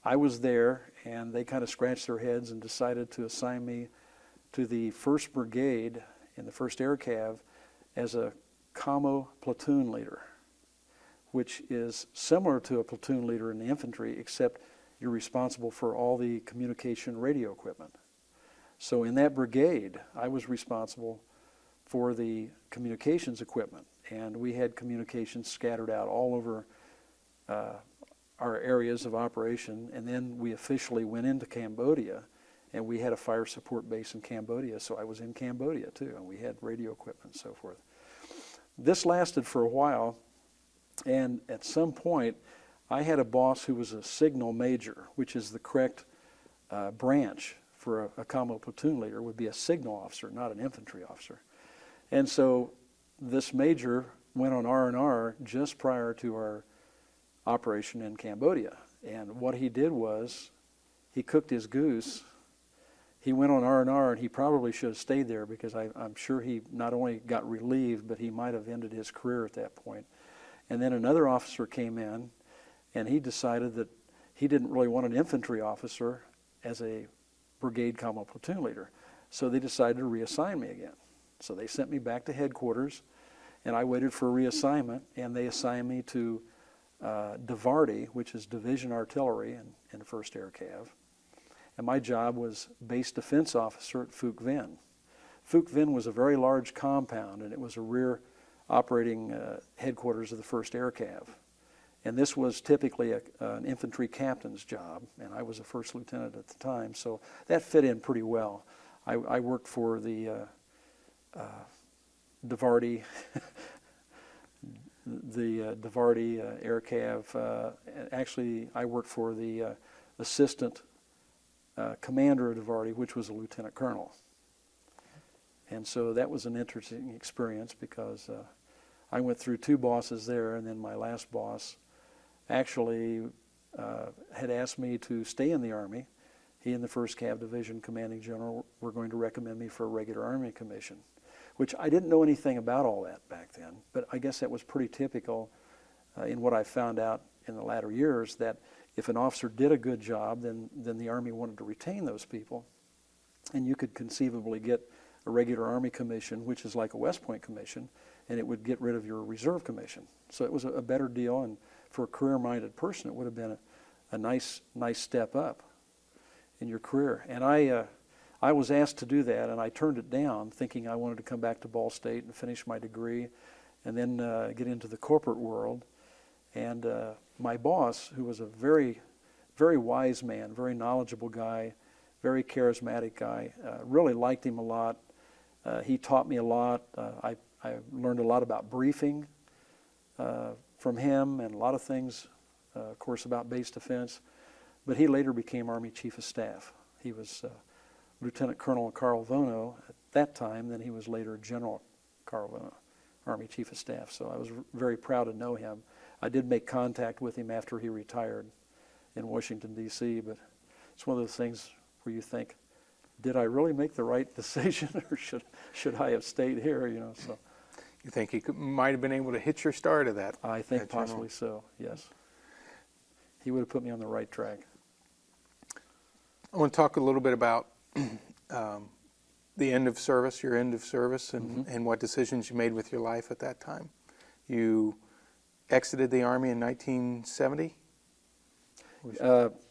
I was there and they kind of scratched their heads and decided to assign me to the 1st Brigade in the First Air Cav as a commo platoon leader, which is similar to a platoon leader in the infantry, except you're responsible for all the communication radio equipment. So in that brigade, I was responsible for the communications equipment, and we had communications scattered out all over our areas of operation, and then we officially went into Cambodia, and we had a fire support base in Cambodia, so I was in Cambodia too, and we had radio equipment and so forth. This lasted for a while, and at some point, I had a boss who was a signal major, which is the correct branch for a commo platoon leader, would be a signal officer, not an infantry officer. And so this major went on R&R just prior to our operation in Cambodia. And what he did was he cooked his goose. He went on R&R, and he probably should have stayed there because I'm sure he not only got relieved, but he might have ended his career at that point. And then another officer came in, and he decided that he didn't really want an infantry officer as a brigade commo platoon leader. So they decided to reassign me again. So they sent me back to headquarters, and I waited for a reassignment, and they assigned me to Divardi, which is Division Artillery in First Air Cav. And my job was base defense officer at Phuc Vinh. Phuc Vinh was a very large compound, and it was a rear operating headquarters of the First Air Cav. And this was typically an infantry captain's job, and I was a first lieutenant at the time, so that fit in pretty well. I worked for the Divardi, Air Cav. Actually, I worked for the assistant commander of Divardi, which was a lieutenant colonel. And so that was an interesting experience because I went through two bosses there, and then my last boss actually had asked me to stay in the Army. He and the 1st Cav Division Commanding General were going to recommend me for a regular Army commission, which I didn't know anything about all that back then, but I guess that was pretty typical in what I found out in the latter years, that if an officer did a good job, then the Army wanted to retain those people, and you could conceivably get a regular Army commission, which is like a West Point commission, and it would get rid of your reserve commission. So it was a better deal, and for a career-minded person, it would have been a nice step up in your career. And I I was asked to do that, and I turned it down, thinking I wanted to come back to Ball State and finish my degree, and then get into the corporate world. And my boss, who was a very, very wise man, very knowledgeable guy, very charismatic guy, really liked him a lot. He taught me a lot. I learned a lot about briefing from him, and a lot of things, of course, about base defense. But he later became Army Chief of Staff. He was Lieutenant Colonel Carl Vono at that time, then he was later General Carl Vono, Army Chief of Staff. So I was very proud to know him. I did make contact with him after he retired in Washington, D.C., but it's one of those things where you think, did I really make the right decision, or should I have stayed here, you know? So You think he might have been able to hit your start at that? I think that general? possibly so, yes. He would have put me on the right track. I want to talk a little bit about the end of service, your end of service, and what decisions you made with your life at that time. You exited the Army in 1970?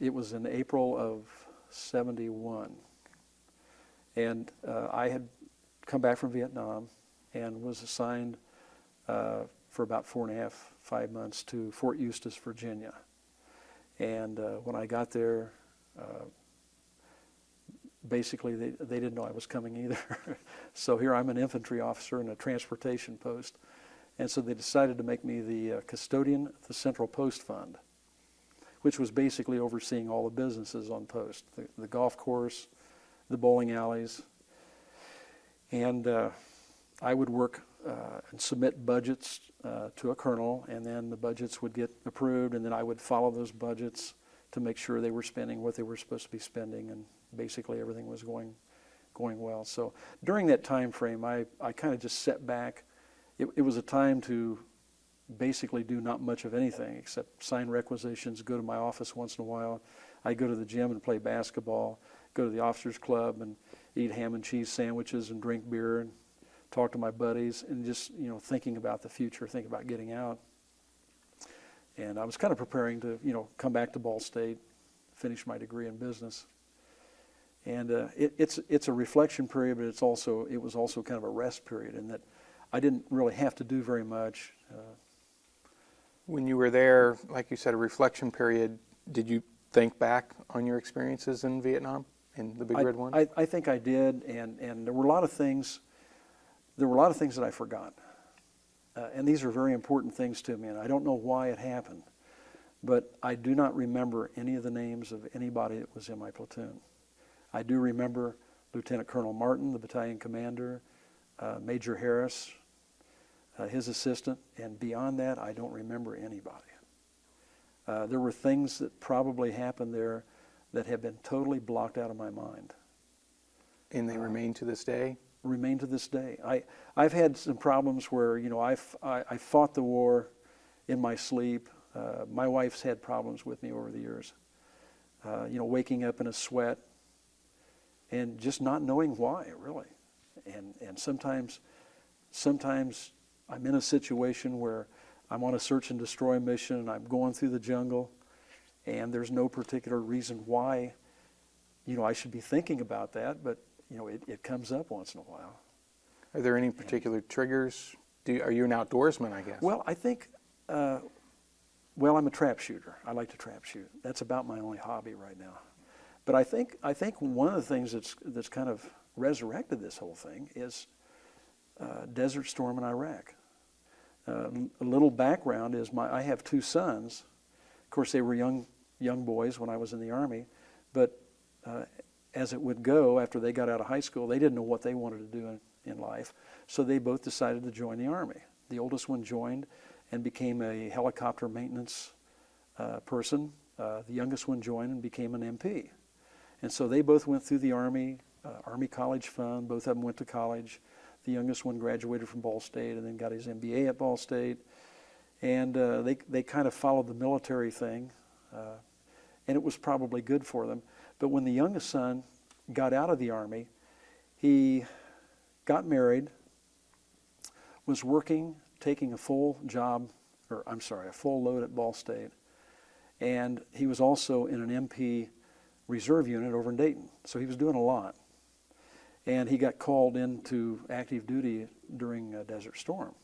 It was in April of '71. And I had come back from Vietnam and was assigned for about 4.5, 5 months to Fort Eustis, Virginia. And when I got there, basically they didn't know I was coming either. So here I'm an infantry officer in a transportation post. And so they decided to make me the custodian of the Central Post Fund, which was basically overseeing all the businesses on post, the golf course, the bowling alleys. And I would work and submit budgets to a colonel, and then the budgets would get approved, and then I would follow those budgets to make sure they were spending what they were supposed to be spending, and basically everything was going well. So during that time frame, I kind of just sat back. It was a time to basically do not much of anything except sign requisitions, go to my office once in a while. I'd go to the gym and play basketball, go to the officers club and eat ham and cheese sandwiches and drink beer and talk to my buddies, and just, you know, thinking about the future, thinking about getting out. And I was kind of preparing to, you know, come back to Ball State, finish my degree in business. And it's a reflection period, but it was also kind of a rest period, in that I didn't really have to do very much. When you were there, like you said, a reflection period, did you think back on your experiences in Vietnam, in the Big Red One? I think I did, and there were a lot of things. There were a lot of things that I forgot, and these are very important things to me, and I don't know why it happened, but I do not remember any of the names of anybody that was in my platoon. I do remember Lieutenant Colonel Martin, the battalion commander, Major Harris, his assistant, and beyond that, I don't remember anybody. There were things that probably happened there that have been totally blocked out of my mind. And they remain to this day? Remain to this day. I've had some problems where, you know, I fought the war in my sleep. My wife's had problems with me over the years. You know, waking up in a sweat and just not knowing why, really. And sometimes I'm in a situation where I'm on a search and destroy mission, and I'm going through the jungle, and there's no particular reason why, you know, I should be thinking about that, but, you know, it comes up once in a while. Are there any particular triggers? Are you an outdoorsman, I guess? Well, I think, well, I'm a trap shooter. I like to trap shoot. That's about my only hobby right now. But I think one of the things that's kind of resurrected this whole thing is Desert Storm in Iraq. A little background is I have two sons. Of course, they were young boys when I was in the Army, but as it would go, after they got out of high school, they didn't know what they wanted to do in life, so they both decided to join the Army. The oldest one joined and became a helicopter maintenance person. The youngest one joined and became an MP. And so they both went through the Army, Army College Fund. Both of them went to college. The youngest one graduated from Ball State and then got his MBA at Ball State. And they kind of followed the military thing, and it was probably good for them. But when the youngest son got out of the Army, he got married, was working, taking a full load at Ball State, and he was also in an MP reserve unit over in Dayton. So he was doing a lot. and he got called into active duty during Desert Storm.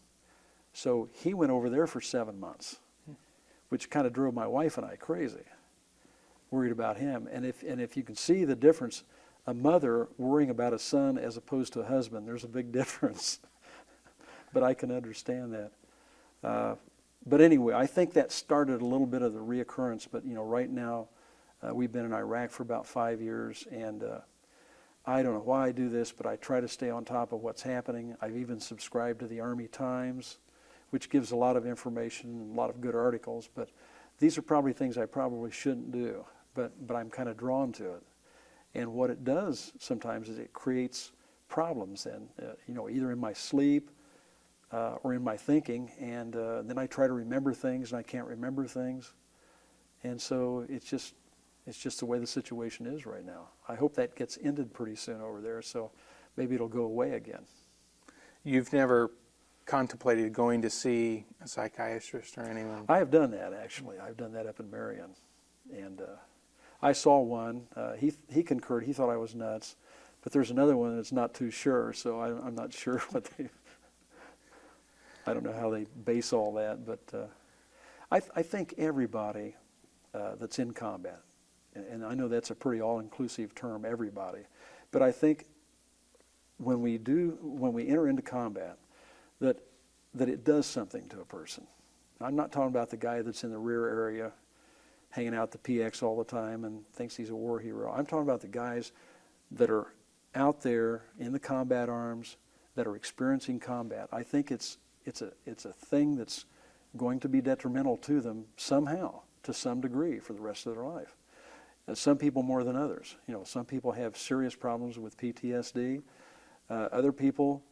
So he went over there for 7 months, which kind of drove my wife and I crazy, worried about him. And if you can see the difference, a mother worrying about a son as opposed to a husband, there's a big difference. But I can understand that. But anyway, I think that started a little bit of the reoccurrence. But right now, we've been in Iraq for about 5 years, and I don't know why I do this, but I try to stay on top of what's happening. I've even subscribed to the Army Times, which gives a lot of information and a lot of good articles. But these are probably things I probably shouldn't do, but I'm kind of drawn to it. And what it does sometimes is it creates problems, and either in my sleep or in my thinking, and then I try to remember things and I can't remember things, and so it's just the way the situation is right now. I hope that gets ended pretty soon over there, so maybe it'll go away again. You've never contemplated going to see a psychiatrist or anyone? I have done that, actually. I've done that up in Marion, and I saw one. He concurred. He thought I was nuts, but there's another one that's not too sure, so I'm not sure what I don't know how they base all that, but I think everybody that's in combat, and I know that's a pretty all-inclusive term, everybody, but I think when we enter into combat, that it does something to a person. I'm not talking about the guy that's in the rear area hanging out the PX all the time and thinks he's a war hero. I'm talking about the guys that are out there in the combat arms, that are experiencing combat. I think it's a thing that's going to be detrimental to them somehow, to some degree, for the rest of their life. Some people more than others. Some people have serious problems with PTSD. Other people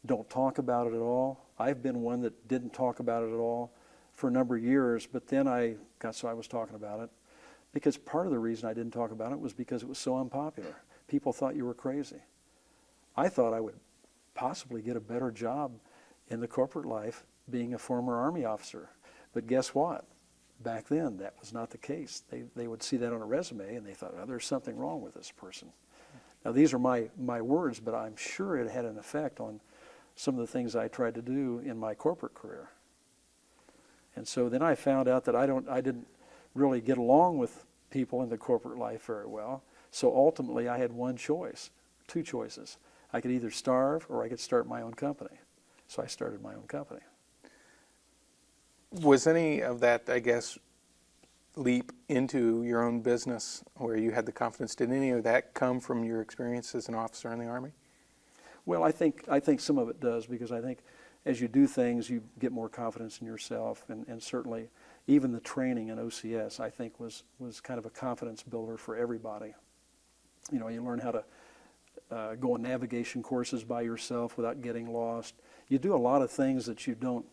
don't talk about it at all. I've been one that didn't talk about it at all for a number of years, but then I was talking about it, because part of the reason I didn't talk about it was because it was so unpopular. People thought you were crazy. I thought I would possibly get a better job in the corporate life being a former Army officer. But guess what? Back then, that was not the case. They would see that on a resume and they thought, oh, there's something wrong with this person. Now, these are my words, but I'm sure it had an effect on some of the things I tried to do in my corporate career. And so then I found out that I didn't really get along with people in the corporate life very well. So ultimately, I had two choices. I could either starve or I could start my own company. So I started my own company. Was any of that, I guess, leap into your own business where you had the confidence, did any of that come from your experience as an officer in the Army? Well, I think some of it does, because I think as you do things, you get more confidence in yourself, and certainly even the training in OCS, I think, was kind of a confidence builder for everybody. You learn how to go on navigation courses by yourself without getting lost. You do a lot of things that you don't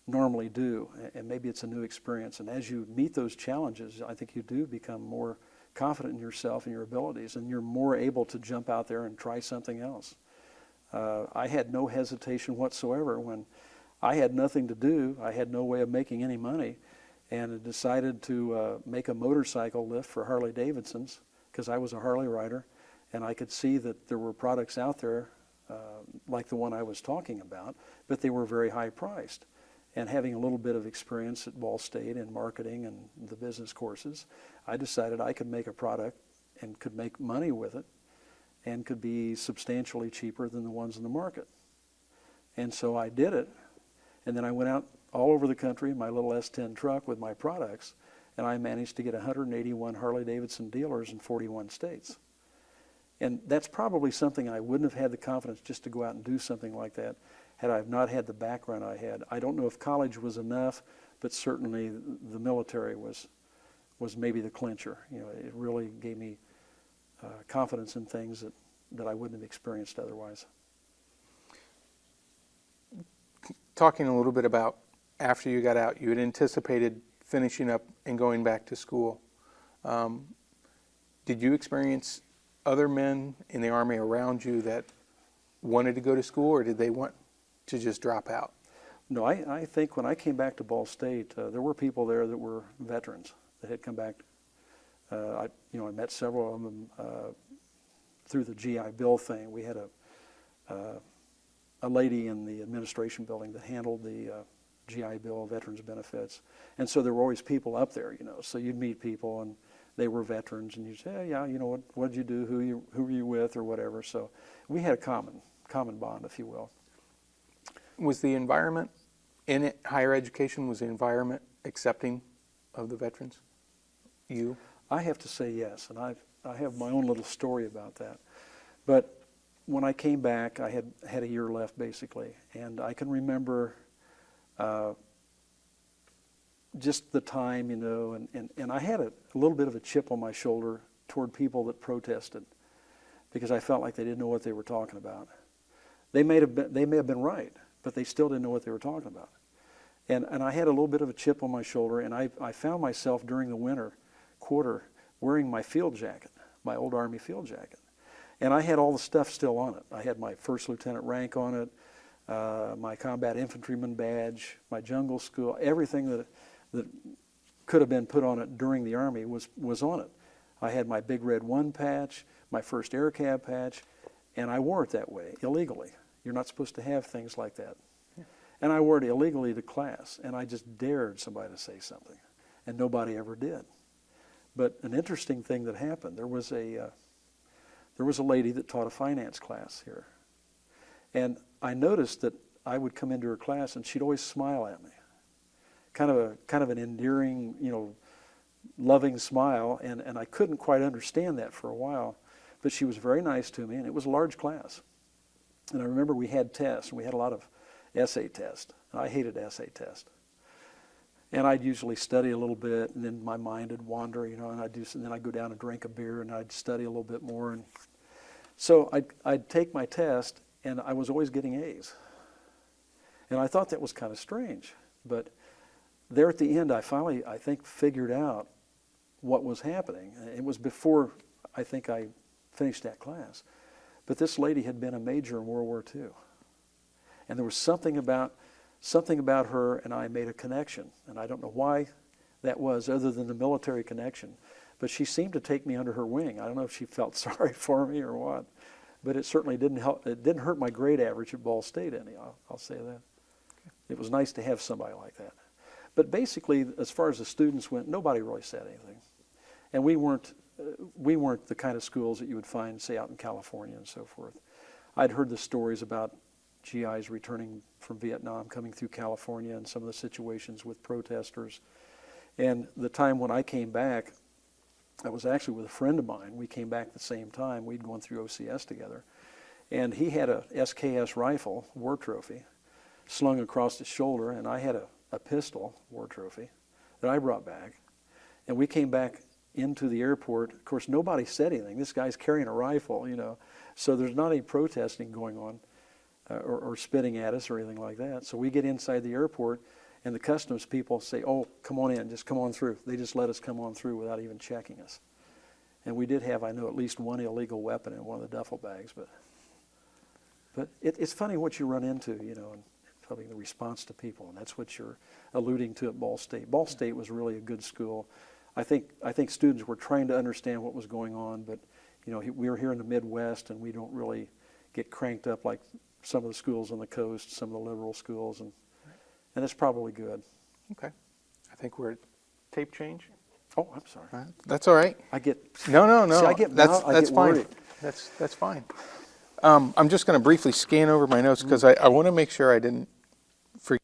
normally do, and maybe it's a new experience. And as you meet those challenges, I think you do become more confident in yourself and your abilities, and you're more able to jump out there and try something else. I had no hesitation whatsoever when I had nothing to do. I had no way of making any money, and I decided to make a motorcycle lift for Harley Davidsons, because I was a Harley rider, and I could see that there were products out there like the one I was talking about, but they were very high priced. And having a little bit of experience at Ball State in marketing and the business courses, I decided I could make a product and could make money with it and could be substantially cheaper than the ones in the market. And so I did it, and then I went out all over the country in my little S10 truck with my products, and I managed to get 181 Harley-Davidson dealers in 41 states. And that's probably something I wouldn't have had the confidence just to go out and do something like that had I not had the background I had. I don't know if college was enough, but certainly the military was maybe the clincher. It really gave me confidence in things that I wouldn't have experienced otherwise. Talking a little bit about after you got out, you had anticipated finishing up and going back to school. Did you experience other men in the Army around you that wanted to go to school, or did they want to just drop out? No, I think when I came back to Ball State, there were people there that were veterans that had come back. I met several of them through the GI Bill thing. We had a lady in the administration building that handled the GI Bill, veterans benefits, and so there were always people up there, you know. So you'd meet people, and they were veterans, and you'd say, hey, yeah, you know, what did you do? Who were you with, or whatever. So we had a common bond, if you will. Was the environment in it, higher education, was the environment accepting of the veterans? You? I have to say yes, and I have my own little story about that. But when I came back, I had a year left, basically, and I can remember just the time, you know, and I had a little bit of a chip on my shoulder toward people that protested, because I felt like they didn't know what they were talking about. They may have been right, but they still didn't know what they were talking about. And I had a little bit of a chip on my shoulder, and I found myself during the winter quarter wearing my field jacket, my old Army field jacket. And I had all the stuff still on it. I had my first lieutenant rank on it, my combat infantryman badge, my jungle school, everything that could have been put on it during the Army was on it. I had my big red 1 patch, my first air cab patch, and I wore it that way, illegally. You're not supposed to have things like that. Yeah. And I wore it illegally to class, and I just dared somebody to say something, and nobody ever did. But an interesting thing that happened, there was a lady that taught a finance class here, and I noticed that I would come into her class, and she'd always smile at me, kind of an endearing, you know, loving smile, and I couldn't quite understand that for a while, but she was very nice to me, and it was a large class. And I remember we had tests, and we had a lot of essay tests. I hated essay tests. And I'd usually study a little bit, and then my mind would wander, you know, and then I'd go down and drink a beer, and I'd study a little bit more. And so I'd take my test, and I was always getting A's. And I thought that was kind of strange. But there at the end, I finally, I think, figured out what was happening. It was before, I think, I finished that class. But this lady had been a major in World War II. And there was something about her and I made a connection. And I don't know why that was, other than the military connection. But she seemed to take me under her wing. I don't know if she felt sorry for me or what. But it certainly didn't help. It didn't hurt my grade average at Ball State any. I'll say that. It was nice to have somebody like that. But basically, as far as the students went, nobody really said anything. And we weren't the kind of schools that you would find, say, out in California and so forth. I'd heard the stories about GIs returning from Vietnam, coming through California, and some of the situations with protesters. And the time when I came back, I was actually with a friend of mine. We came back at the same time. We'd gone through OCS together. And he had a SKS rifle, war trophy, slung across his shoulder, and I had a pistol, war trophy, that I brought back. And we came back into the airport. Of course, nobody said anything. This guy's carrying a rifle, you know. So there's not any protesting going on or spitting at us or anything like that. So we get inside the airport, and the customs people say, oh, come on in, just come on through. They just let us come on through without even checking us. And we did have, I know, at least one illegal weapon in one of the duffel bags. But it's funny what you run into, you know, and probably the response to people, and that's what you're alluding to at Ball State. Ball State was really a good school. I think students were trying to understand what was going on, but you know, we were here in the Midwest, and we don't really get cranked up like some of the schools on the coast, some of the liberal schools, and that's probably good. Okay. I think we're at tape change. Oh, I'm sorry. That's all right. I get No. See, That's fine. worried. That's fine. I'm just going to briefly scan over my notes because I want to make sure I didn't forget.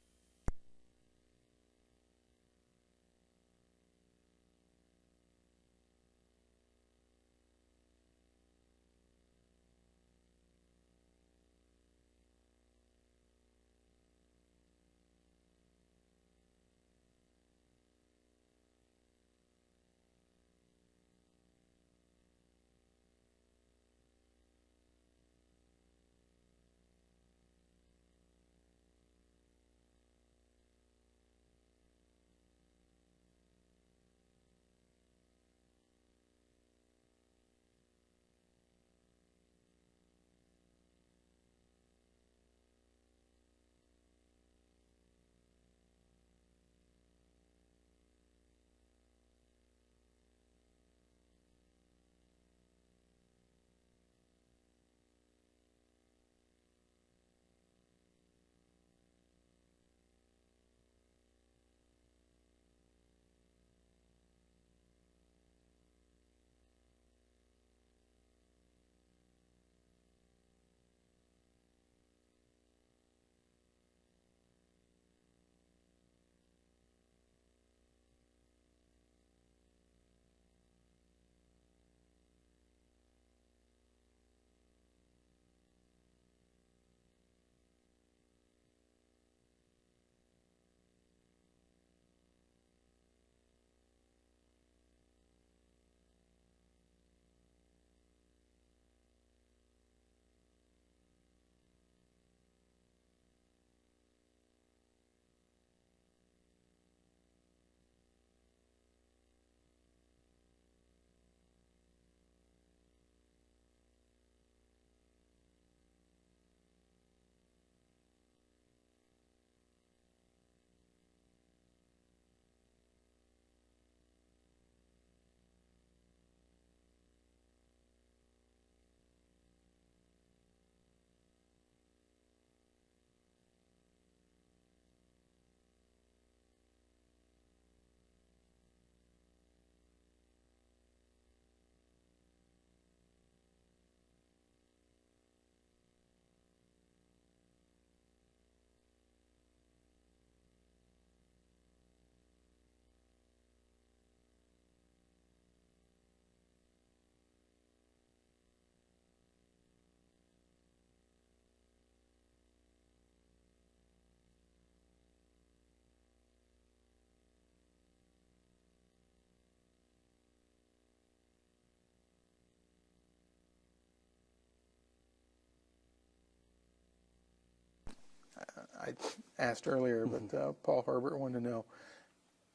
I asked earlier, but Paul Herbert wanted to know,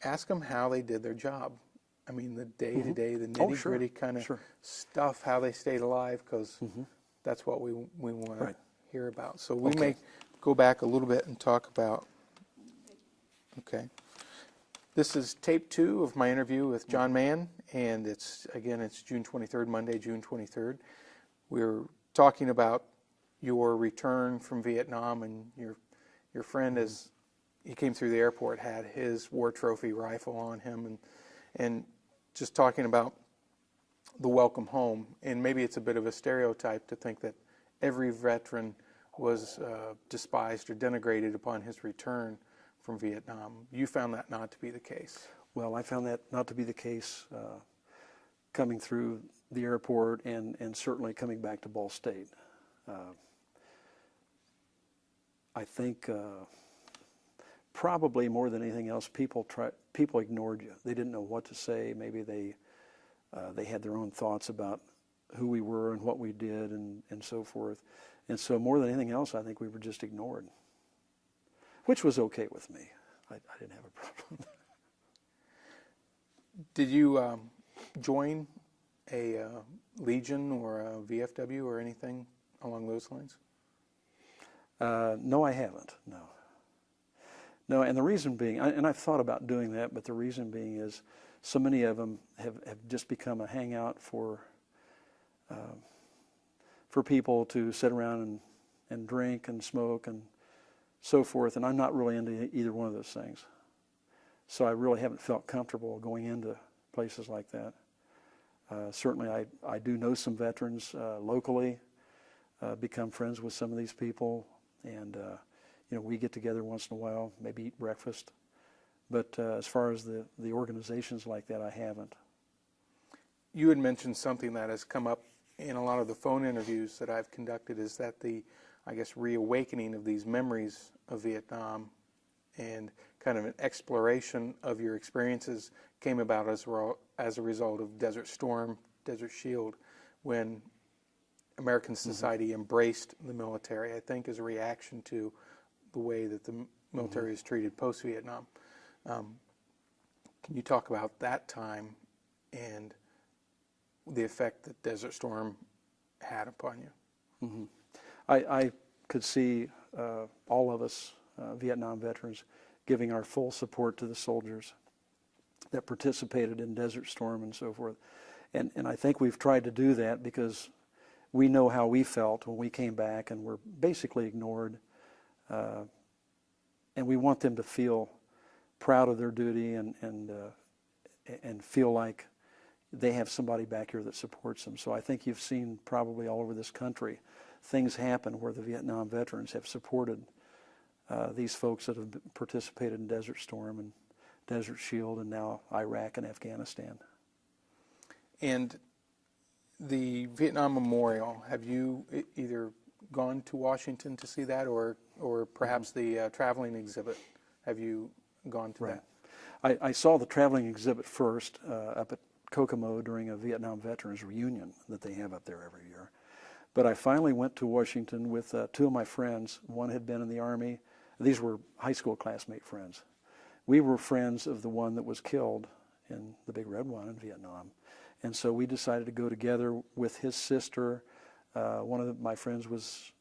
ask them how they did their job. I mean, the day-to-day, the nitty-gritty kind of stuff, how they stayed alive, because that's what we want to hear about. So we may go back a little bit and talk about, this is tape 2 of my interview with John Mann, and it's June 23rd, Monday, June 23rd. We're talking about your return from Vietnam, and your friend, as he came through the airport, had his war trophy rifle on him, and just talking about the welcome home. And maybe it's a bit of a stereotype to think that every veteran was despised or denigrated upon his return from Vietnam. You found that not to be the case. Well, I found that not to be the case coming through the airport and certainly coming back to Ball State. I think probably more than anything else, people ignored you. They didn't know what to say. Maybe they had their own thoughts about who we were and what we did and so forth. And so more than anything else, I think we were just ignored, which was okay with me. I didn't have a problem. Did you join a Legion or a VFW or anything along those lines? No, I haven't, no. No, and the reason being, and I've thought about doing that, but the reason being is so many of them have just become a hangout for people to sit around and drink and smoke and so forth, and I'm not really into either one of those things. So I really haven't felt comfortable going into places like that. Certainly I do know some veterans locally, become friends with some of these people, and we get together once in a while, maybe eat breakfast. But as far as the organizations like that, I haven't. You had mentioned something that has come up in a lot of the phone interviews that I've conducted, is that the, I guess, reawakening of these memories of Vietnam and kind of an exploration of your experiences came about as a result of Desert Storm, Desert Shield, when American society embraced the military, I think, as a reaction to the way that the military is treated post-Vietnam. Can you talk about that time and the effect that Desert Storm had upon you? I could see all of us Vietnam veterans giving our full support to the soldiers that participated in Desert Storm and so forth. And I think we've tried to do that because we know how we felt when we came back and were basically ignored. And we want them to feel proud of their duty and feel like they have somebody back here that supports them. So I think you've seen probably all over this country things happen where the Vietnam veterans have supported these folks that have participated in Desert Storm and Desert Shield and now Iraq and Afghanistan. And the Vietnam Memorial, have you either gone to Washington to see that or perhaps the traveling exhibit? Have you gone to that? I saw the traveling exhibit first up at Kokomo during a Vietnam Veterans reunion that they have up there every year. But I finally went to Washington with two of my friends. One had been in the Army. These were high school classmate friends. We were friends of the one that was killed in the Big Red One in Vietnam. And so we decided to go together with his sister. One of my friends was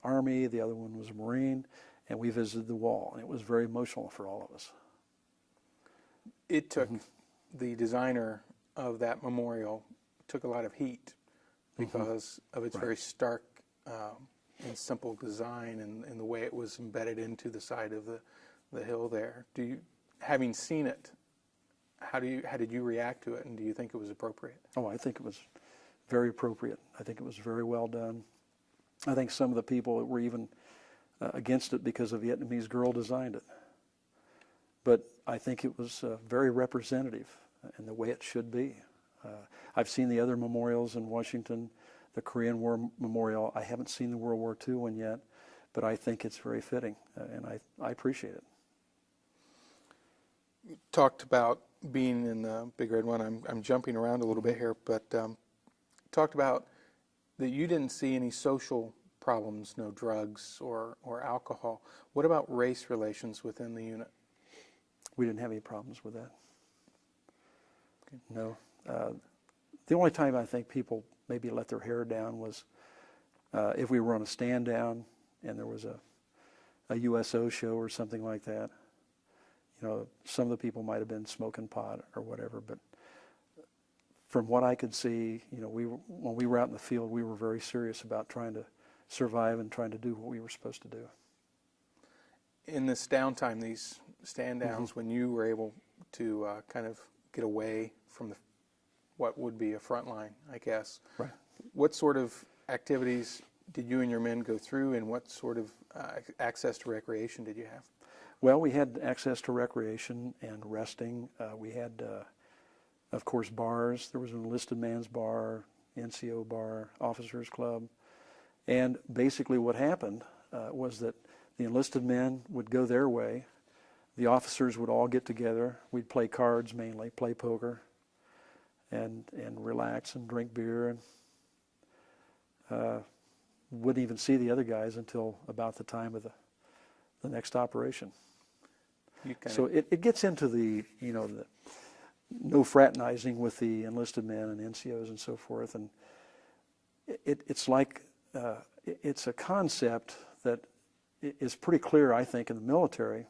Army, the other one was a Marine, and we visited the wall. And it was very emotional for all of us. It took the designer of that memorial took a lot of heat because of its very stark and simple design and the way it was embedded into the side of the hill there. Having seen it, how did you react to it, and do you think it was appropriate? Oh, I think it was very appropriate. I think it was very well done. I think some of the people were even against it because a Vietnamese girl designed it. But I think it was very representative in the way it should be. I've seen the other memorials in Washington, the Korean War Memorial. I haven't seen the World War II one yet, but I think it's very fitting, and I appreciate it. You talked about being in the Big Red One. I'm jumping around a little bit here, but talked about that you didn't see any social problems, no drugs or alcohol. What about race relations within the unit? We didn't have any problems with that. Okay. No. The only time I think people maybe let their hair down was if we were on a stand down and there was a USO show or something like that. You know, some of the people might have been smoking pot or whatever, but from what I could see, you know, when we were out in the field, we were very serious about trying to survive and trying to do what we were supposed to do. In this downtime, these stand downs, when you were able to kind of get away from what would be a front line, I guess, right. What sort of activities did you and your men go through, and what sort of access to recreation did you have? Well, we had access to recreation and resting. We had, of course, bars. There was an enlisted man's bar, NCO bar, officers club. And basically what happened was that the enlisted men would go their way. The officers would all get together. We'd play cards mainly, play poker, and relax and drink beer, and wouldn't even see the other guys until about the time of the next operation. So it gets into the, you know, the no fraternizing with the enlisted men and NCOs and so forth, and it's like it's a concept that is pretty clear, I think, in the military,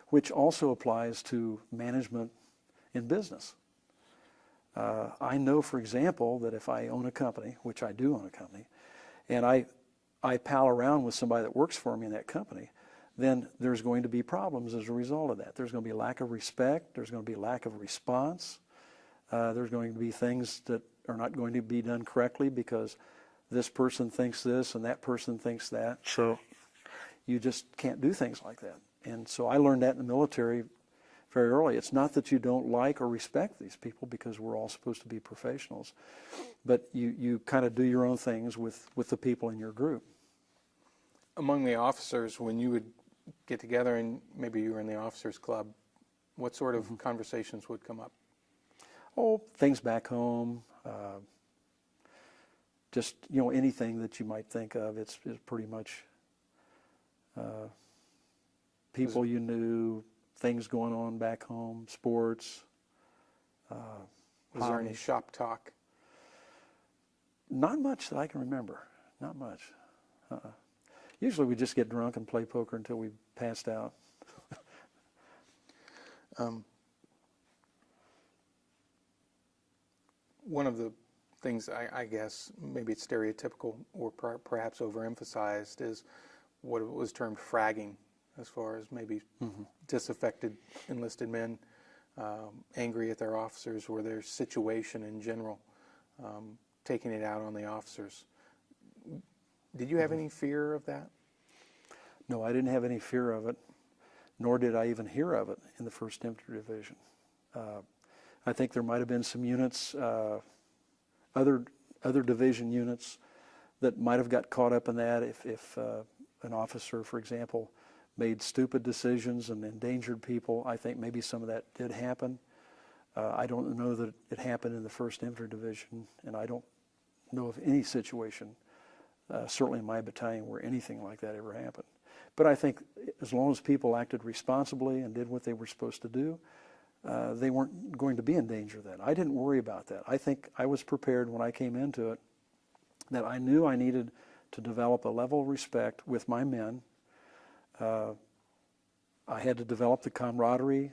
which also applies to management in business. I know, for example, that if I own a company, which I do own a company, and I pal around with somebody that works for me in that company, then there's going to be problems as a result of that. There's going to be lack of respect. There's going to be lack of response. There's going to be things that are not going to be done correctly because this person thinks this and that person thinks that. So you just can't do things like that. And so I learned that in the military very early. It's not that you don't like or respect these people, because we're all supposed to be professionals, but you kind of do your own things with the people in your group. Among the officers, when you would get together and maybe you were in the officers club, what sort of conversations would come up? Oh, things back home, just, you know, anything that you might think of. It's pretty much people you knew, things going on back home, sports. Was there any shop talk? Not much that I can remember. Not much. Usually we just get drunk and play poker until we passed out. One of the things I guess maybe it's stereotypical or perhaps overemphasized is what was termed fragging, as far as maybe disaffected enlisted men angry at their officers or their situation in general, taking it out on the officers. Did you have any fear of that? No, I didn't have any fear of it, nor did I even hear of it in the First Infantry Division. I think there might have been some units, other division units, that might have got caught up in that if an officer, for example, made stupid decisions and endangered people. I think maybe some of that did happen. I don't know that it happened in the First Infantry Division, and I don't know of any situation, certainly in my battalion, where anything like that ever happened. But I think as long as people acted responsibly and did what they were supposed to do, they weren't going to be in danger then. I didn't worry about that. I think I was prepared when I came into it that I knew I needed to develop a level of respect with my men. I had to develop the camaraderie,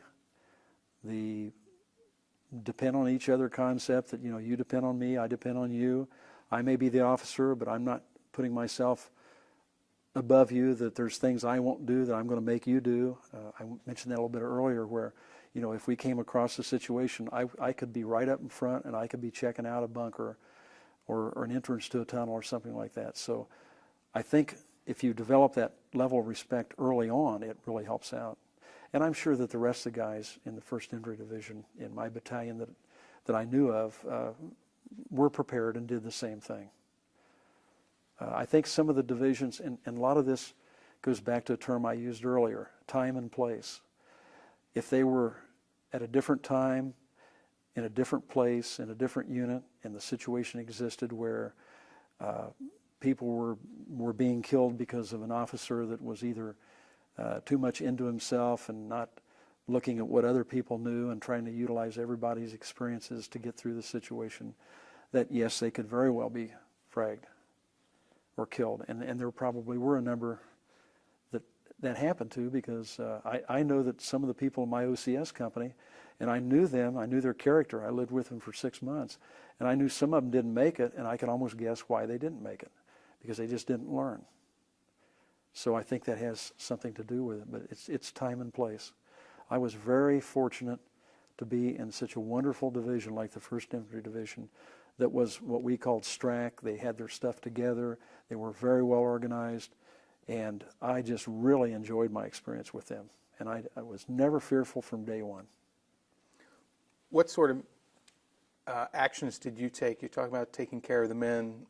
the depend on each other concept, that, you know, you depend on me, I depend on you. I may be the officer, but I'm not putting myself above you, that there's things I won't do that I'm going to make you do. I mentioned that a little bit earlier, where, you know, if we came across a situation, I could be right up in front and I could be checking out a bunker or an entrance to a tunnel or something like that. So I think if you develop that level of respect early on, it really helps out. And I'm sure that the rest of the guys in the First Infantry Division in my battalion that I knew of were prepared and did the same thing. I think some of the divisions, and a lot of this goes back to a term I used earlier, time and place. If they were at a different time, in a different place, in a different unit, and the situation existed where people were being killed because of an officer that was either too much into himself and not looking at what other people knew and trying to utilize everybody's experiences to get through the situation, that yes, they could very well be fragged or killed. And there probably were a number that happened to, because I know that some of the people in my OCS company, and I knew them, I knew their character, I lived with them for 6 months, and I knew some of them didn't make it, and I could almost guess why they didn't make it, because they just didn't learn. So I think that has something to do with it, but it's time and place. I was very fortunate to be in such a wonderful division like the First Infantry Division that was what we called STRAC. They had their stuff together, they were very well organized, and I just really enjoyed my experience with them. And I was never fearful from day one. What sort of actions did you take? You talk about taking care of the men,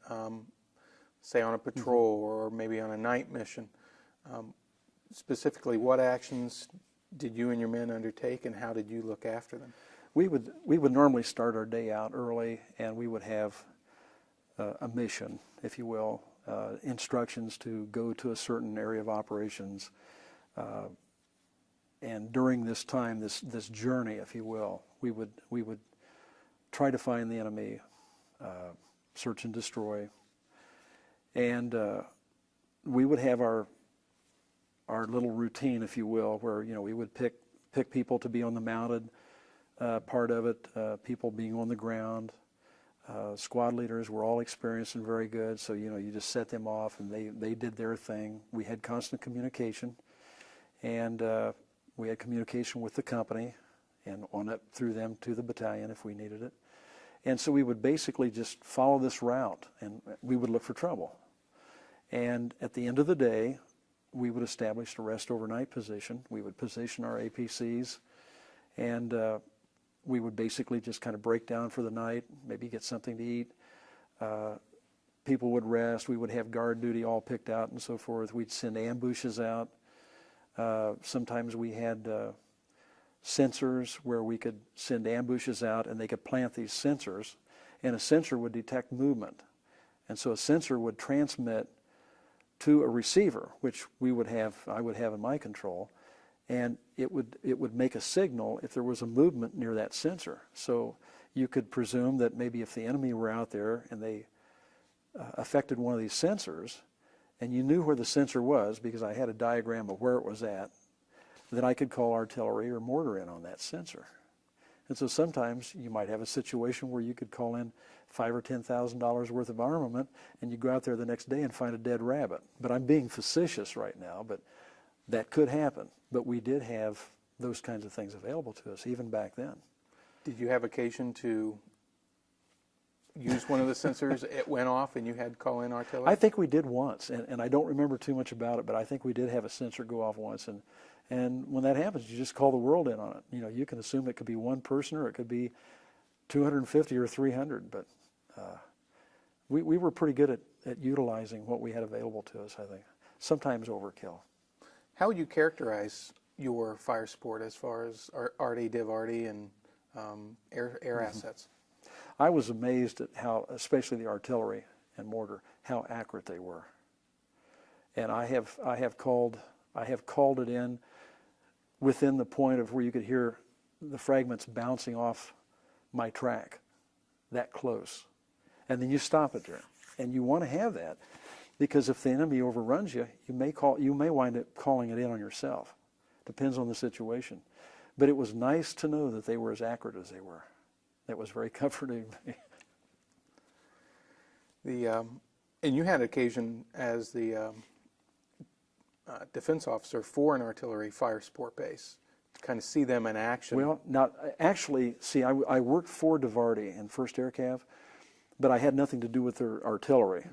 say on a patrol or maybe on a night mission. Specifically, what actions did you and your men undertake, and how did you look after them? We would normally start our day out early, and we would have a mission, if you will, instructions to go to a certain area of operations. And during this time, this journey, if you will, we would try to find the enemy, search and destroy, and we would have our little routine, if you will, where we would pick people to be on the mounted part of it, people being on the ground. Squad leaders were all experienced and very good, so you just set them off and they did their thing. We had constant communication, and we had communication with the company and on up through them to the battalion if we needed it. And so we would basically just follow this route, and we would look for trouble. And at the end of the day, we would establish a rest overnight position. We would position our APCs, and we would basically just kind of break down for the night, maybe get something to eat. People would rest. We would have guard duty all picked out and so forth. We'd send ambushes out. Sometimes we had sensors where we could send ambushes out, and they could plant these sensors, and a sensor would detect movement. And so a sensor would transmit to a receiver, which I would have in my control, and it would make a signal if there was a movement near that sensor. So you could presume that maybe if the enemy were out there and they affected one of these sensors, and you knew where the sensor was because I had a diagram of where it was at, then I could call artillery or mortar in on that sensor. And so sometimes you might have a situation where you could call in $5,000 or $10,000 worth of armament, and you go out there the next day and find a dead rabbit. But I'm being facetious right now, but that could happen. But we did have those kinds of things available to us even back then. Did you have occasion to use one of the sensors? It went off and you had to call in artillery? I think we did once, and I don't remember too much about it, but I think we did have a sensor go off once. And when that happens, you just call the world in on it. You can assume it could be one person or it could be 250 or 300, but we were pretty good at utilizing what we had available to us, I think. Sometimes overkill. How would you characterize your fire sport as far as RD, Div RD, and air assets? I was amazed at how, especially the artillery and mortar, how accurate they were. And I have called it in within the point of where you could hear the fragments bouncing off my track, that close. And then you stop it there. And you want to have that, because if the enemy overruns you, you may wind up calling it in on yourself. Depends on the situation. But it was nice to know that they were as accurate as they were. That was very comforting. And you had occasion as the defense officer for an artillery fire sport base to kind of see them in action. Well, now, actually, see, I worked for Divardi in 1st Air Cav, but I had nothing to do with their artillery.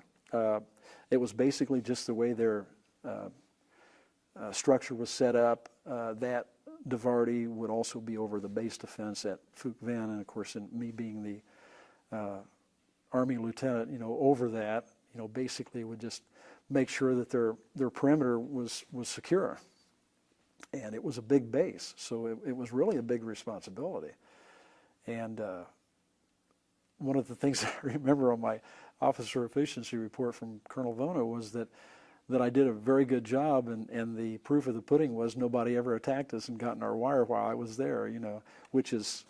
It was basically just the way their structure was set up. That Divardi would also be over the base defense at Fuqueven, and of course, me being the Army lieutenant, over that, basically would just make sure that their perimeter was secure. And it was a big base, so it was really a big responsibility. And one of the things I remember on my officer efficiency report from Colonel Vono was that I did a very good job, and the proof of the pudding was nobody ever attacked us and got in our wire while I was there, which is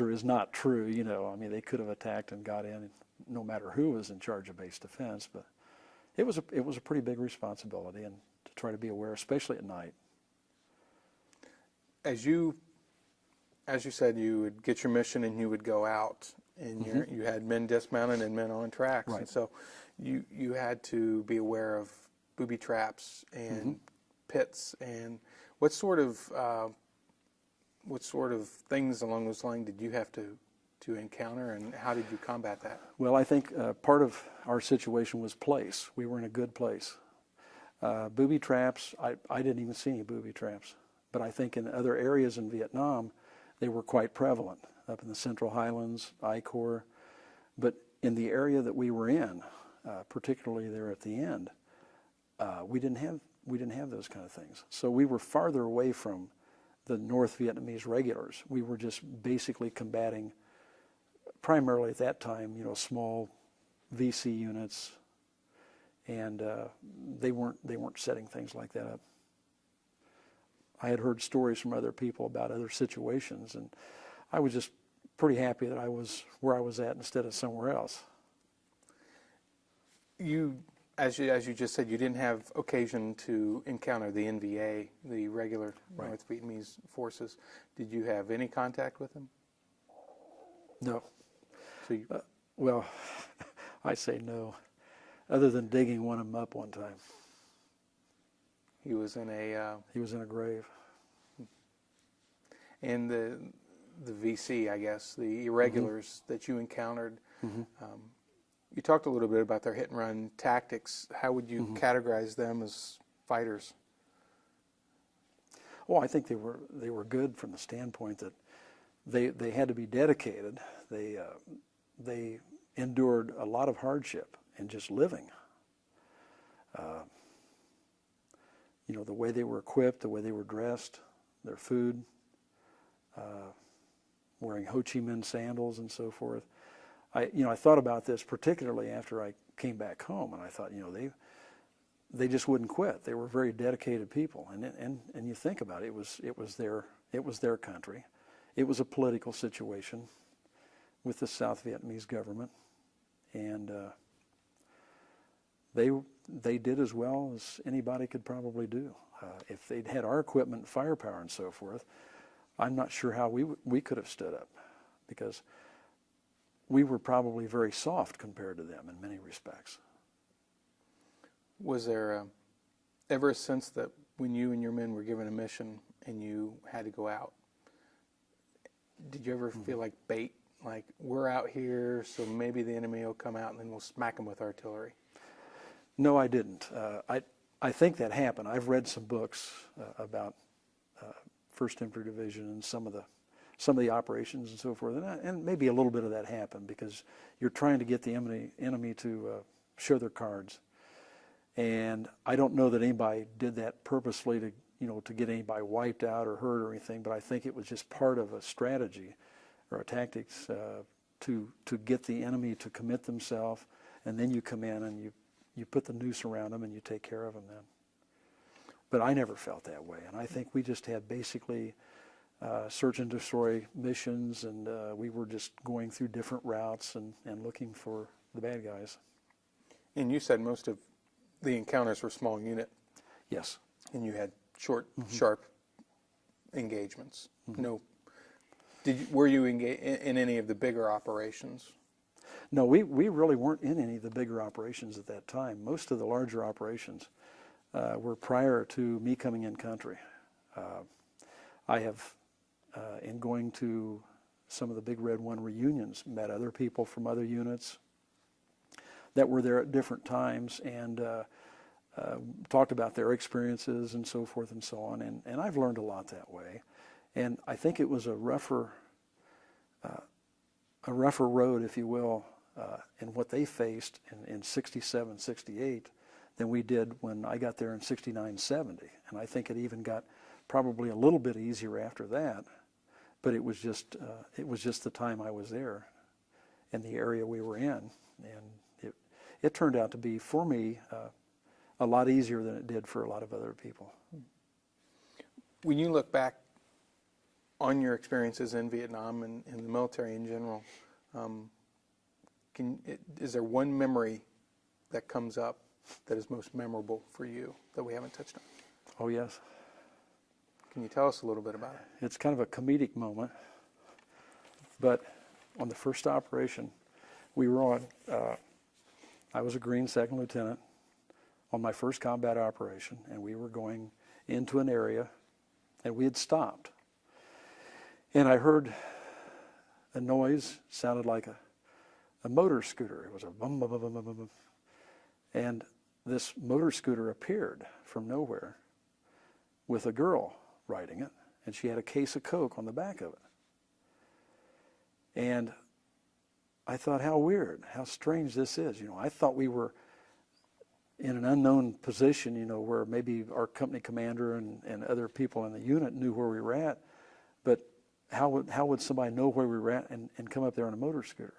or is not true, I mean, they could have attacked and got in no matter who was in charge of base defense, but it was a pretty big responsibility, and to try to be aware, especially at night. As you said, you would get your mission and you would go out, and you had men dismounted and men on tracks, Right. and so you had to be aware of booby traps and pits. And what sort of things along those lines did you have to encounter, and how did you combat that? Well, I think part of our situation was place. We were in a good place. Booby traps, I didn't even see any booby traps, but I think in other areas in Vietnam, they were quite prevalent, up in the Central Highlands, I Corps. But in the area that we were in, particularly there at the end, we didn't have those kind of things. So we were farther away from the North Vietnamese regulars. We were just basically combating, primarily at that time, small VC units, and they weren't setting things like that up. I had heard stories from other people about other situations, and I was just pretty happy that I was where I was at instead of somewhere else. As you just said, you didn't have occasion to encounter the NVA, the regular Right. North Vietnamese forces. Did you have any contact with them? No. So you, Well, I say no, other than digging one of them up one time. he was in a He was in a grave. and the VC, I guess, the irregulars that you encountered. You talked a little bit about their hit and run tactics. How would you categorize them as fighters? Well, I think they were good from the standpoint that they had to be dedicated. They endured a lot of hardship in just living. The way they were equipped, the way they were dressed, their food, wearing Ho Chi Minh sandals and so forth. I thought about this particularly after I came back home, and I thought, they just wouldn't quit. They were very dedicated people, and you think about it, it was their country. It was a political situation with the South Vietnamese government, and they did as well as anybody could probably do. If they'd had our equipment, firepower, and so forth, I'm not sure how we could have stood up, because we were probably very soft compared to them in many respects. Was there ever a sense that when you and your men were given a mission and you had to go out, did you ever feel like bait? Like, we're out here, so maybe the enemy will come out and then we'll smack them with artillery? No, I didn't. I think that happened. I've read some books about First Infantry Division and some of the operations and so forth, and maybe a little bit of that happened because you're trying to get the enemy to show their cards. And I don't know that anybody did that purposely to get anybody wiped out or hurt or anything, but I think it was just part of a strategy or a tactics to get the enemy to commit themselves, and then you come in and you put the noose around them and you take care of them then. But I never felt that way, and I think we just had basically search and destroy missions, and we were just going through different routes and looking for the bad guys. And you said most of the encounters were small unit, Yes. and you had short, sharp engagements. No, were you engaged in any of the bigger operations? No, we really weren't in any of the bigger operations at that time. Most of the larger operations were prior to me coming in country. I have, in going to some of the Big Red One reunions, met other people from other units that were there at different times, and talked about their experiences and so forth and so on. And I've learned a lot that way. And I think it was a rougher road, if you will, in what they faced in 67, 68 than we did when I got there in 69, 70. And I think it even got probably a little bit easier after that. But it was just the time I was there. in the area we were in. And it turned out to be, for me, a lot easier than it did for a lot of other people. When you look back on your experiences in Vietnam and in the military in general, is there one memory that comes up that is most memorable for you that we haven't touched on? Oh, yes. Can you tell us a little bit about it? It's kind of a comedic moment, but on the first operation we were on, I was a Green second lieutenant on my first combat operation, and we were going into an area, and we had stopped. And I heard a noise, sounded like a motor scooter. It was a bum, bum, bum, bum, bum, bum. And this motor scooter appeared from nowhere with a girl riding it, and she had a case of Coke on the back of it. And I thought, how weird, how strange this is. I thought we were in an unknown position, where maybe our company commander and other people in the unit knew where we were at, but how would somebody know where we were at and come up there on a motor scooter?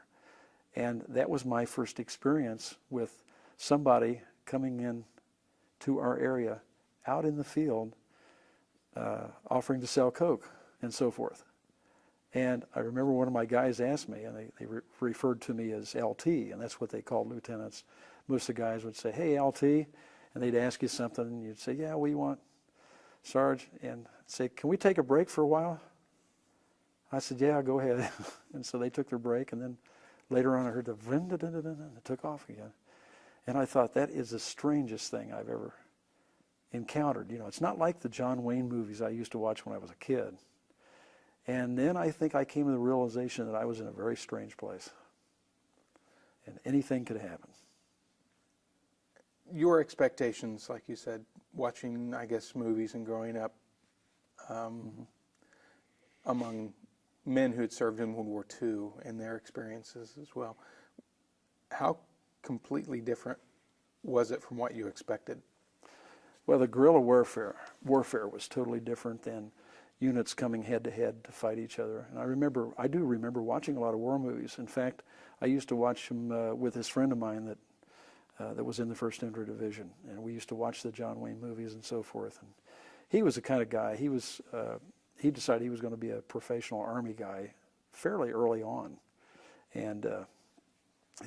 And that was my first experience with somebody coming in to our area out in the field, offering to sell Coke and so forth. And I remember one of my guys asked me, and they referred to me as LT, and that's what they called lieutenants. Most of the guys would say, "Hey, LT," and they'd ask you something, and you'd say, "Yeah, we want Sarge," and say, "Can we take a break for a while?" I said, "Yeah, go ahead." And so they took their break, and then later on I heard the vrn, and it took off again. And I thought, that is the strangest thing I've ever encountered. It's not like the John Wayne movies I used to watch when I was a kid. And then I think I came to the realization that I was in a very strange place, and anything could happen. Your expectations, like you said, watching, I guess, movies and growing up among men who had served in World War II and their experiences as well, how completely different was it from what you expected? Well, the guerrilla warfare was totally different than units coming head to head to fight each other. And I do remember watching a lot of war movies. In fact, I used to watch them with this friend of mine that was in the First Infantry Division, and we used to watch the John Wayne movies and so forth. And he was the kind of guy, he decided he was going to be a professional Army guy fairly early on. And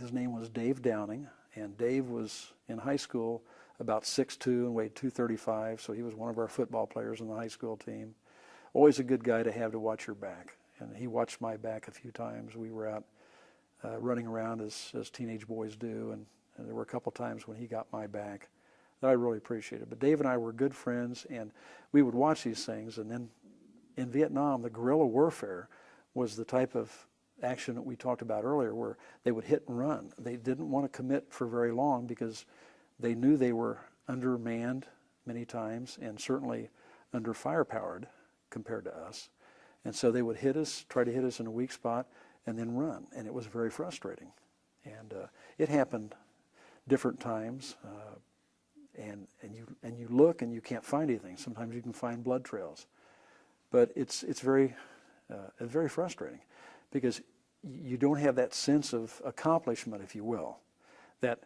his name was Dave Downing, and Dave was in high school about 6'2" and weighed 235, so he was one of our football players on the high school team. Always a good guy to have to watch your back, and he watched my back a few times. We were out running around as teenage boys do, and there were a couple times when he got my back that I really appreciated. But Dave and I were good friends, and we would watch these things. And then in Vietnam, the guerrilla warfare was the type of action that we talked about earlier, where they would hit and run. They didn't want to commit for very long because they knew they were undermanned many times and certainly under firepowered compared to us. And so they would hit us, try to hit us in a weak spot, and then run. And it was very frustrating. And it happened different times. And you look and you can't find anything. Sometimes you can find blood trails. But it's very frustrating because you don't have that sense of accomplishment, if you will, that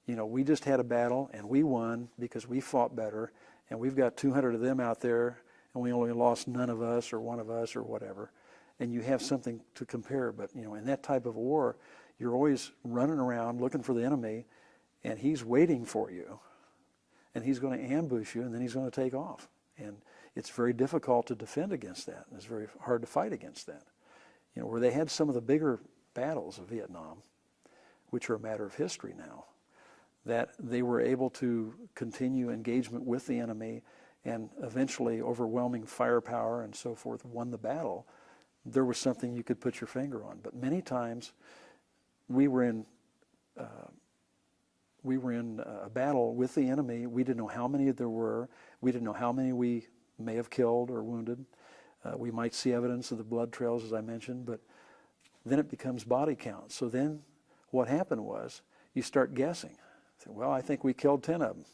we just had a battle and we won because we fought better, and we've got 200 of them out there and we only lost none of us or one of us or whatever, and you have something to compare. But in that type of war, you're always running around looking for the enemy, and he's waiting for you, and he's going to ambush you, and then he's going to take off. And it's very difficult to defend against that, and it's very hard to fight against that. Where they had some of the bigger battles of Vietnam, which are a matter of history now, that they were able to continue engagement with the enemy and eventually overwhelming firepower and so forth won the battle. There was something you could put your finger on. But many times we were in a battle with the enemy. We didn't know how many there were. We didn't know how many we may have killed or wounded. We might see evidence of the blood trails, as I mentioned, but then it becomes body count. So then what happened was you start guessing. Say, well, I think we killed 10 of them.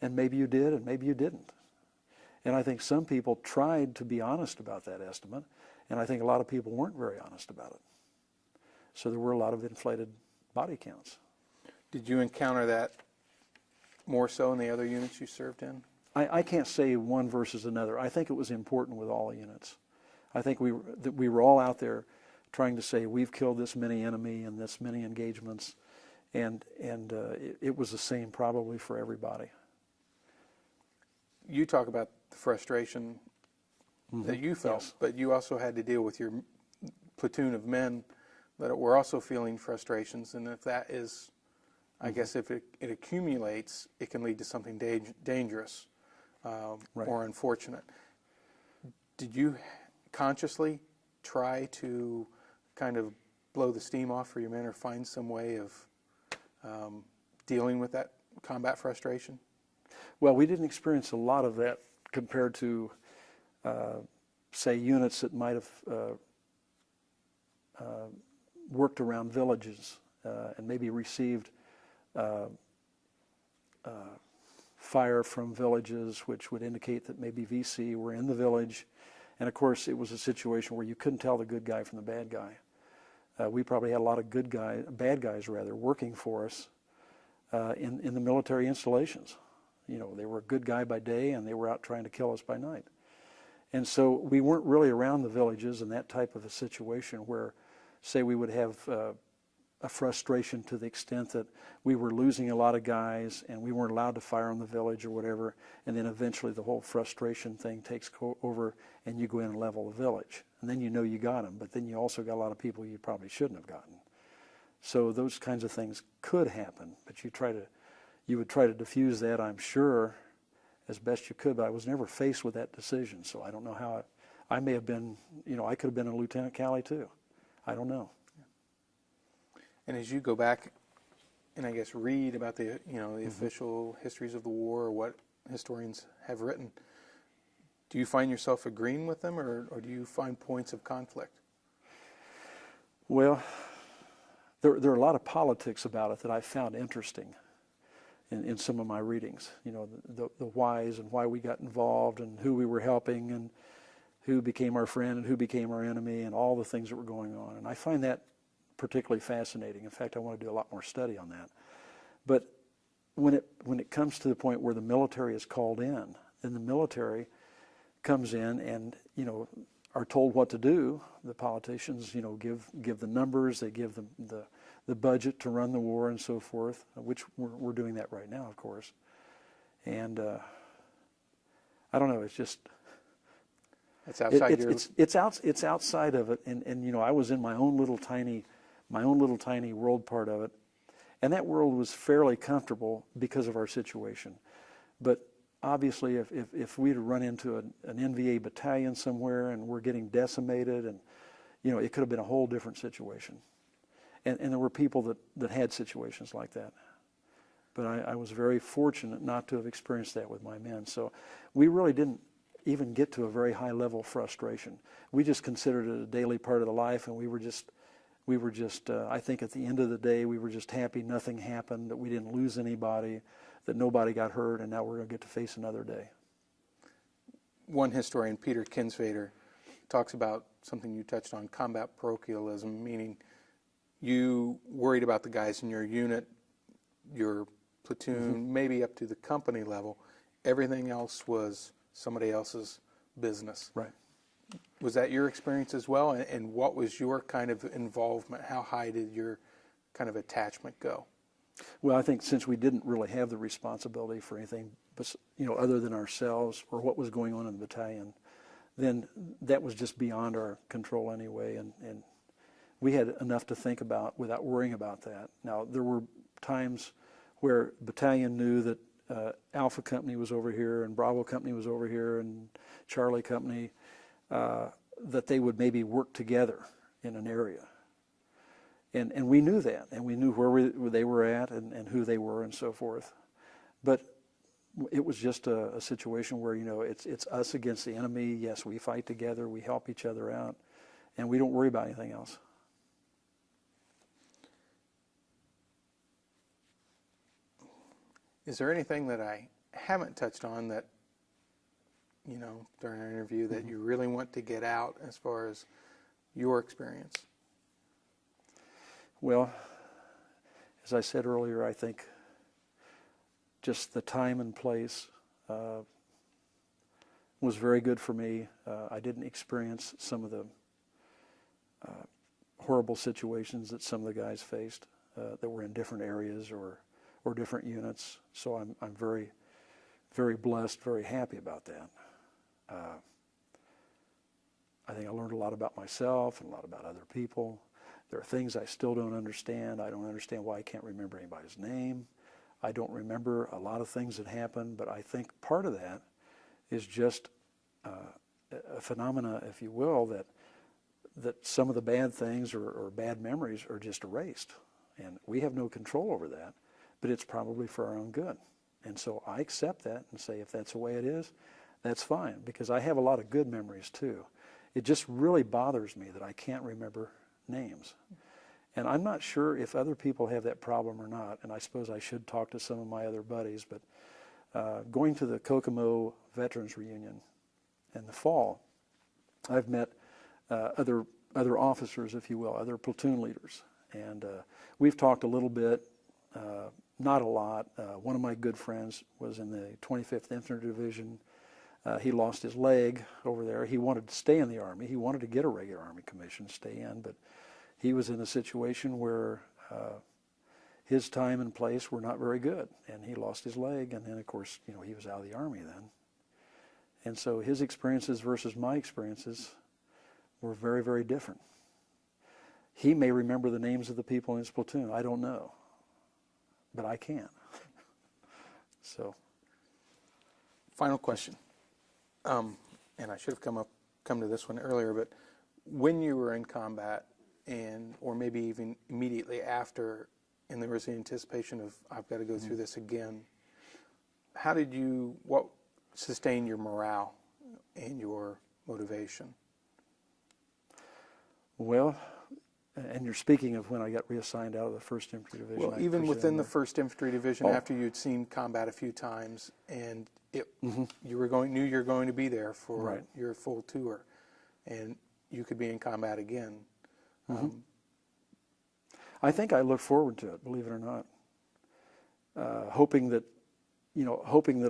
And maybe you did, and maybe you didn't. And I think some people tried to be honest about that estimate, and I think a lot of people weren't very honest about it. So there were a lot of inflated body counts. Did you encounter that more so in the other units you served in? I can't say one versus another. I think it was important with all the units. I think that we were all out there trying to say we've killed this many enemy and this many engagements, and it was the same probably for everybody. You talk about the frustration that you felt, Yes. but you also had to deal with your platoon of men that were also feeling frustrations, and if that is, I guess if it accumulates, it can lead to something dangerous Right. or unfortunate. Did you consciously try to kind of blow the steam off for your men or find some way of dealing with that combat frustration? Well, we didn't experience a lot of that compared to, say, units that might have worked around villages and maybe received fire from villages, which would indicate that maybe VC were in the village. And of course, it was a situation where you couldn't tell the good guy from the bad guy. We probably had a lot of bad guys rather, working for us in the military installations. You know, they were a good guy by day and they were out trying to kill us by night. And so we weren't really around the villages in that type of a situation where, say, we would have a frustration to the extent that we were losing a lot of guys and we weren't allowed to fire on the village or whatever, and then eventually the whole frustration thing takes over and you go in and level the village. And then you know you got them, but then you also got a lot of people you probably shouldn't have gotten. So those kinds of things could happen, but you would try to diffuse that, I'm sure, as best you could, but I was never faced with that decision, so I don't know how I may have been, I could have been a Lieutenant Calley too. I don't know. And as you go back and I guess read about the official histories of the war or what historians have written, do you find yourself agreeing with them or do you find points of conflict? Well, there are a lot of politics about it that I found interesting in some of my readings. The whys and why we got involved and who we were helping and who became our friend and who became our enemy and all the things that were going on. And I find that particularly fascinating. In fact, I want to do a lot more study on that. But when it comes to the point where the military is called in, then the military comes in and are told what to do. The politicians give the numbers, they give them the budget to run the war and so forth, which we're doing that right now, of course. And I don't know. It's just it's outside it's outside of it, and I was in my own little tiny world part of it, and that world was fairly comfortable because of our situation. But obviously, if we'd run into an NVA battalion somewhere and we're getting decimated, and it could have been a whole different situation. And there were people that had situations like that. But I was very fortunate not to have experienced that with my men. So we really didn't even get to a very high level of frustration. We just considered it a daily part of the life, and we were just I think at the end of the day, we were just happy nothing happened, that we didn't lose anybody, that nobody got hurt, and now we're going to get to face another day. One historian, Peter Kinsvader, talks about something you touched on, combat parochialism, meaning you worried about the guys in your unit, your platoon, maybe up to the company level. Everything else was somebody else's business. Right. Was that your experience as well? And what was your kind of involvement? How high did your kind of attachment go? Well, I think since we didn't really have the responsibility for anything, other than ourselves or what was going on in the battalion, then that was just beyond our control anyway, and we had enough to think about without worrying about that. Now, there were times where battalion knew that Alpha Company was over here and Bravo Company was over here and Charlie Company, that they would maybe work together in an area. And we knew that, and we knew where they were at and who they were and so forth. But it was just a situation where, it's us against the enemy. Yes, we fight together, we help each other out, and we don't worry about anything else. Is there anything that I haven't touched on that, during our interview that you really want to get out as far as your experience? Well, as I said earlier, I think just the time and place was very good for me. I didn't experience some of the horrible situations that some of the guys faced that were in different areas or different units. So I'm very, very blessed, very happy about that. I think I learned a lot about myself and a lot about other people. There are things I still don't understand. I don't understand why I can't remember anybody's name. I don't remember a lot of things that happened, but I think part of that is just a phenomena, if you will, that some of the bad things or bad memories are just erased. And we have no control over that, but it's probably for our own good. And so I accept that and say, if that's the way it is, that's fine, because I have a lot of good memories too. It just really bothers me that I can't remember names. And I'm not sure if other people have that problem or not, and I suppose I should talk to some of my other buddies, but going to the Kokomo Veterans Reunion in the fall, I've met other officers, if you will, other platoon leaders. And we've talked a little bit, not a lot. One of my good friends was in the 25th Infantry Division. He lost his leg over there. He wanted to stay in the Army. He wanted to get a regular Army commission, stay in, but he was in a situation where his time and place were not very good, and he lost his leg, and then, of course, you know, he was out of the Army then. And so his experiences versus my experiences were very, very different. He may remember the names of the people in his platoon. I don't know, but I can't. So, Final question. And I should have come to this one earlier, but when you were in combat, or maybe even immediately after, and there was the anticipation of, I've got to go through this again, what sustained your morale and your motivation? well, and you're speaking of when I got reassigned out of the First Infantry Division. Well, even within the First Infantry Division, Oh. after you'd seen combat a few times, and you knew you were going to be there for Right. your full tour, and you could be in combat again. I think I look forward to it, believe it or not. Hoping that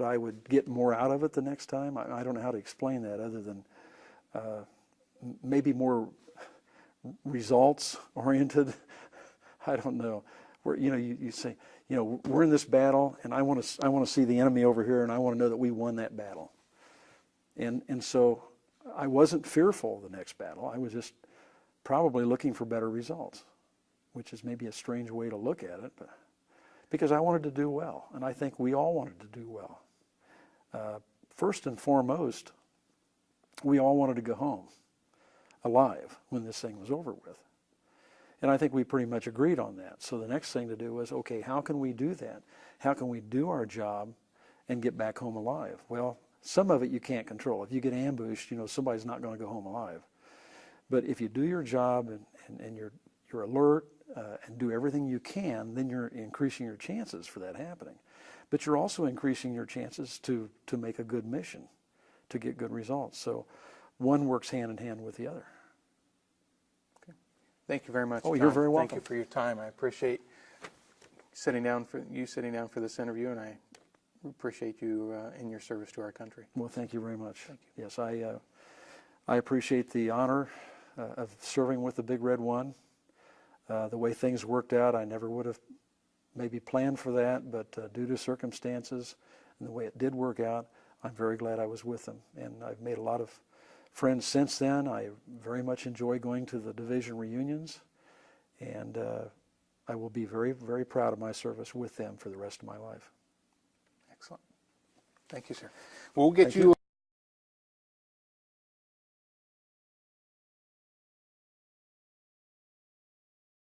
I would get more out of it the next time. I don't know how to explain that other than maybe more results oriented. I don't know. Where you say, we're in this battle, and I want to see the enemy over here, and I want to know that we won that battle. And so I wasn't fearful of the next battle. I was just probably looking for better results, which is maybe a strange way to look at it, but because I wanted to do well, and I think we all wanted to do well. First and foremost, we all wanted to go home alive when this thing was over with. And I think we pretty much agreed on that. So the next thing to do was, okay, how can we do that? How can we do our job and get back home alive? Well, some of it you can't control. If you get ambushed, somebody's not going to go home alive. But if you do your job and you're alert and do everything you can, then you're increasing your chances for that happening. But you're also increasing your chances to make a good mission, to get good results. So one works hand in hand with the other. Thank you very much. Oh, John. you're very welcome. Thank you for your time. I appreciate sitting down for this interview, and I appreciate you in your service to our country. Well, thank you very much. Thank you. Yes, I appreciate the honor of serving with the Big Red One. The way things worked out, I never would have maybe planned for that, but due to circumstances and the way it did work out, I'm very glad I was with them. And I've made a lot of friends since then. I very much enjoy going to the division reunions, and I will be very, very proud of my service with them for the rest of my life. Excellent. Thank you, sir. We'll get you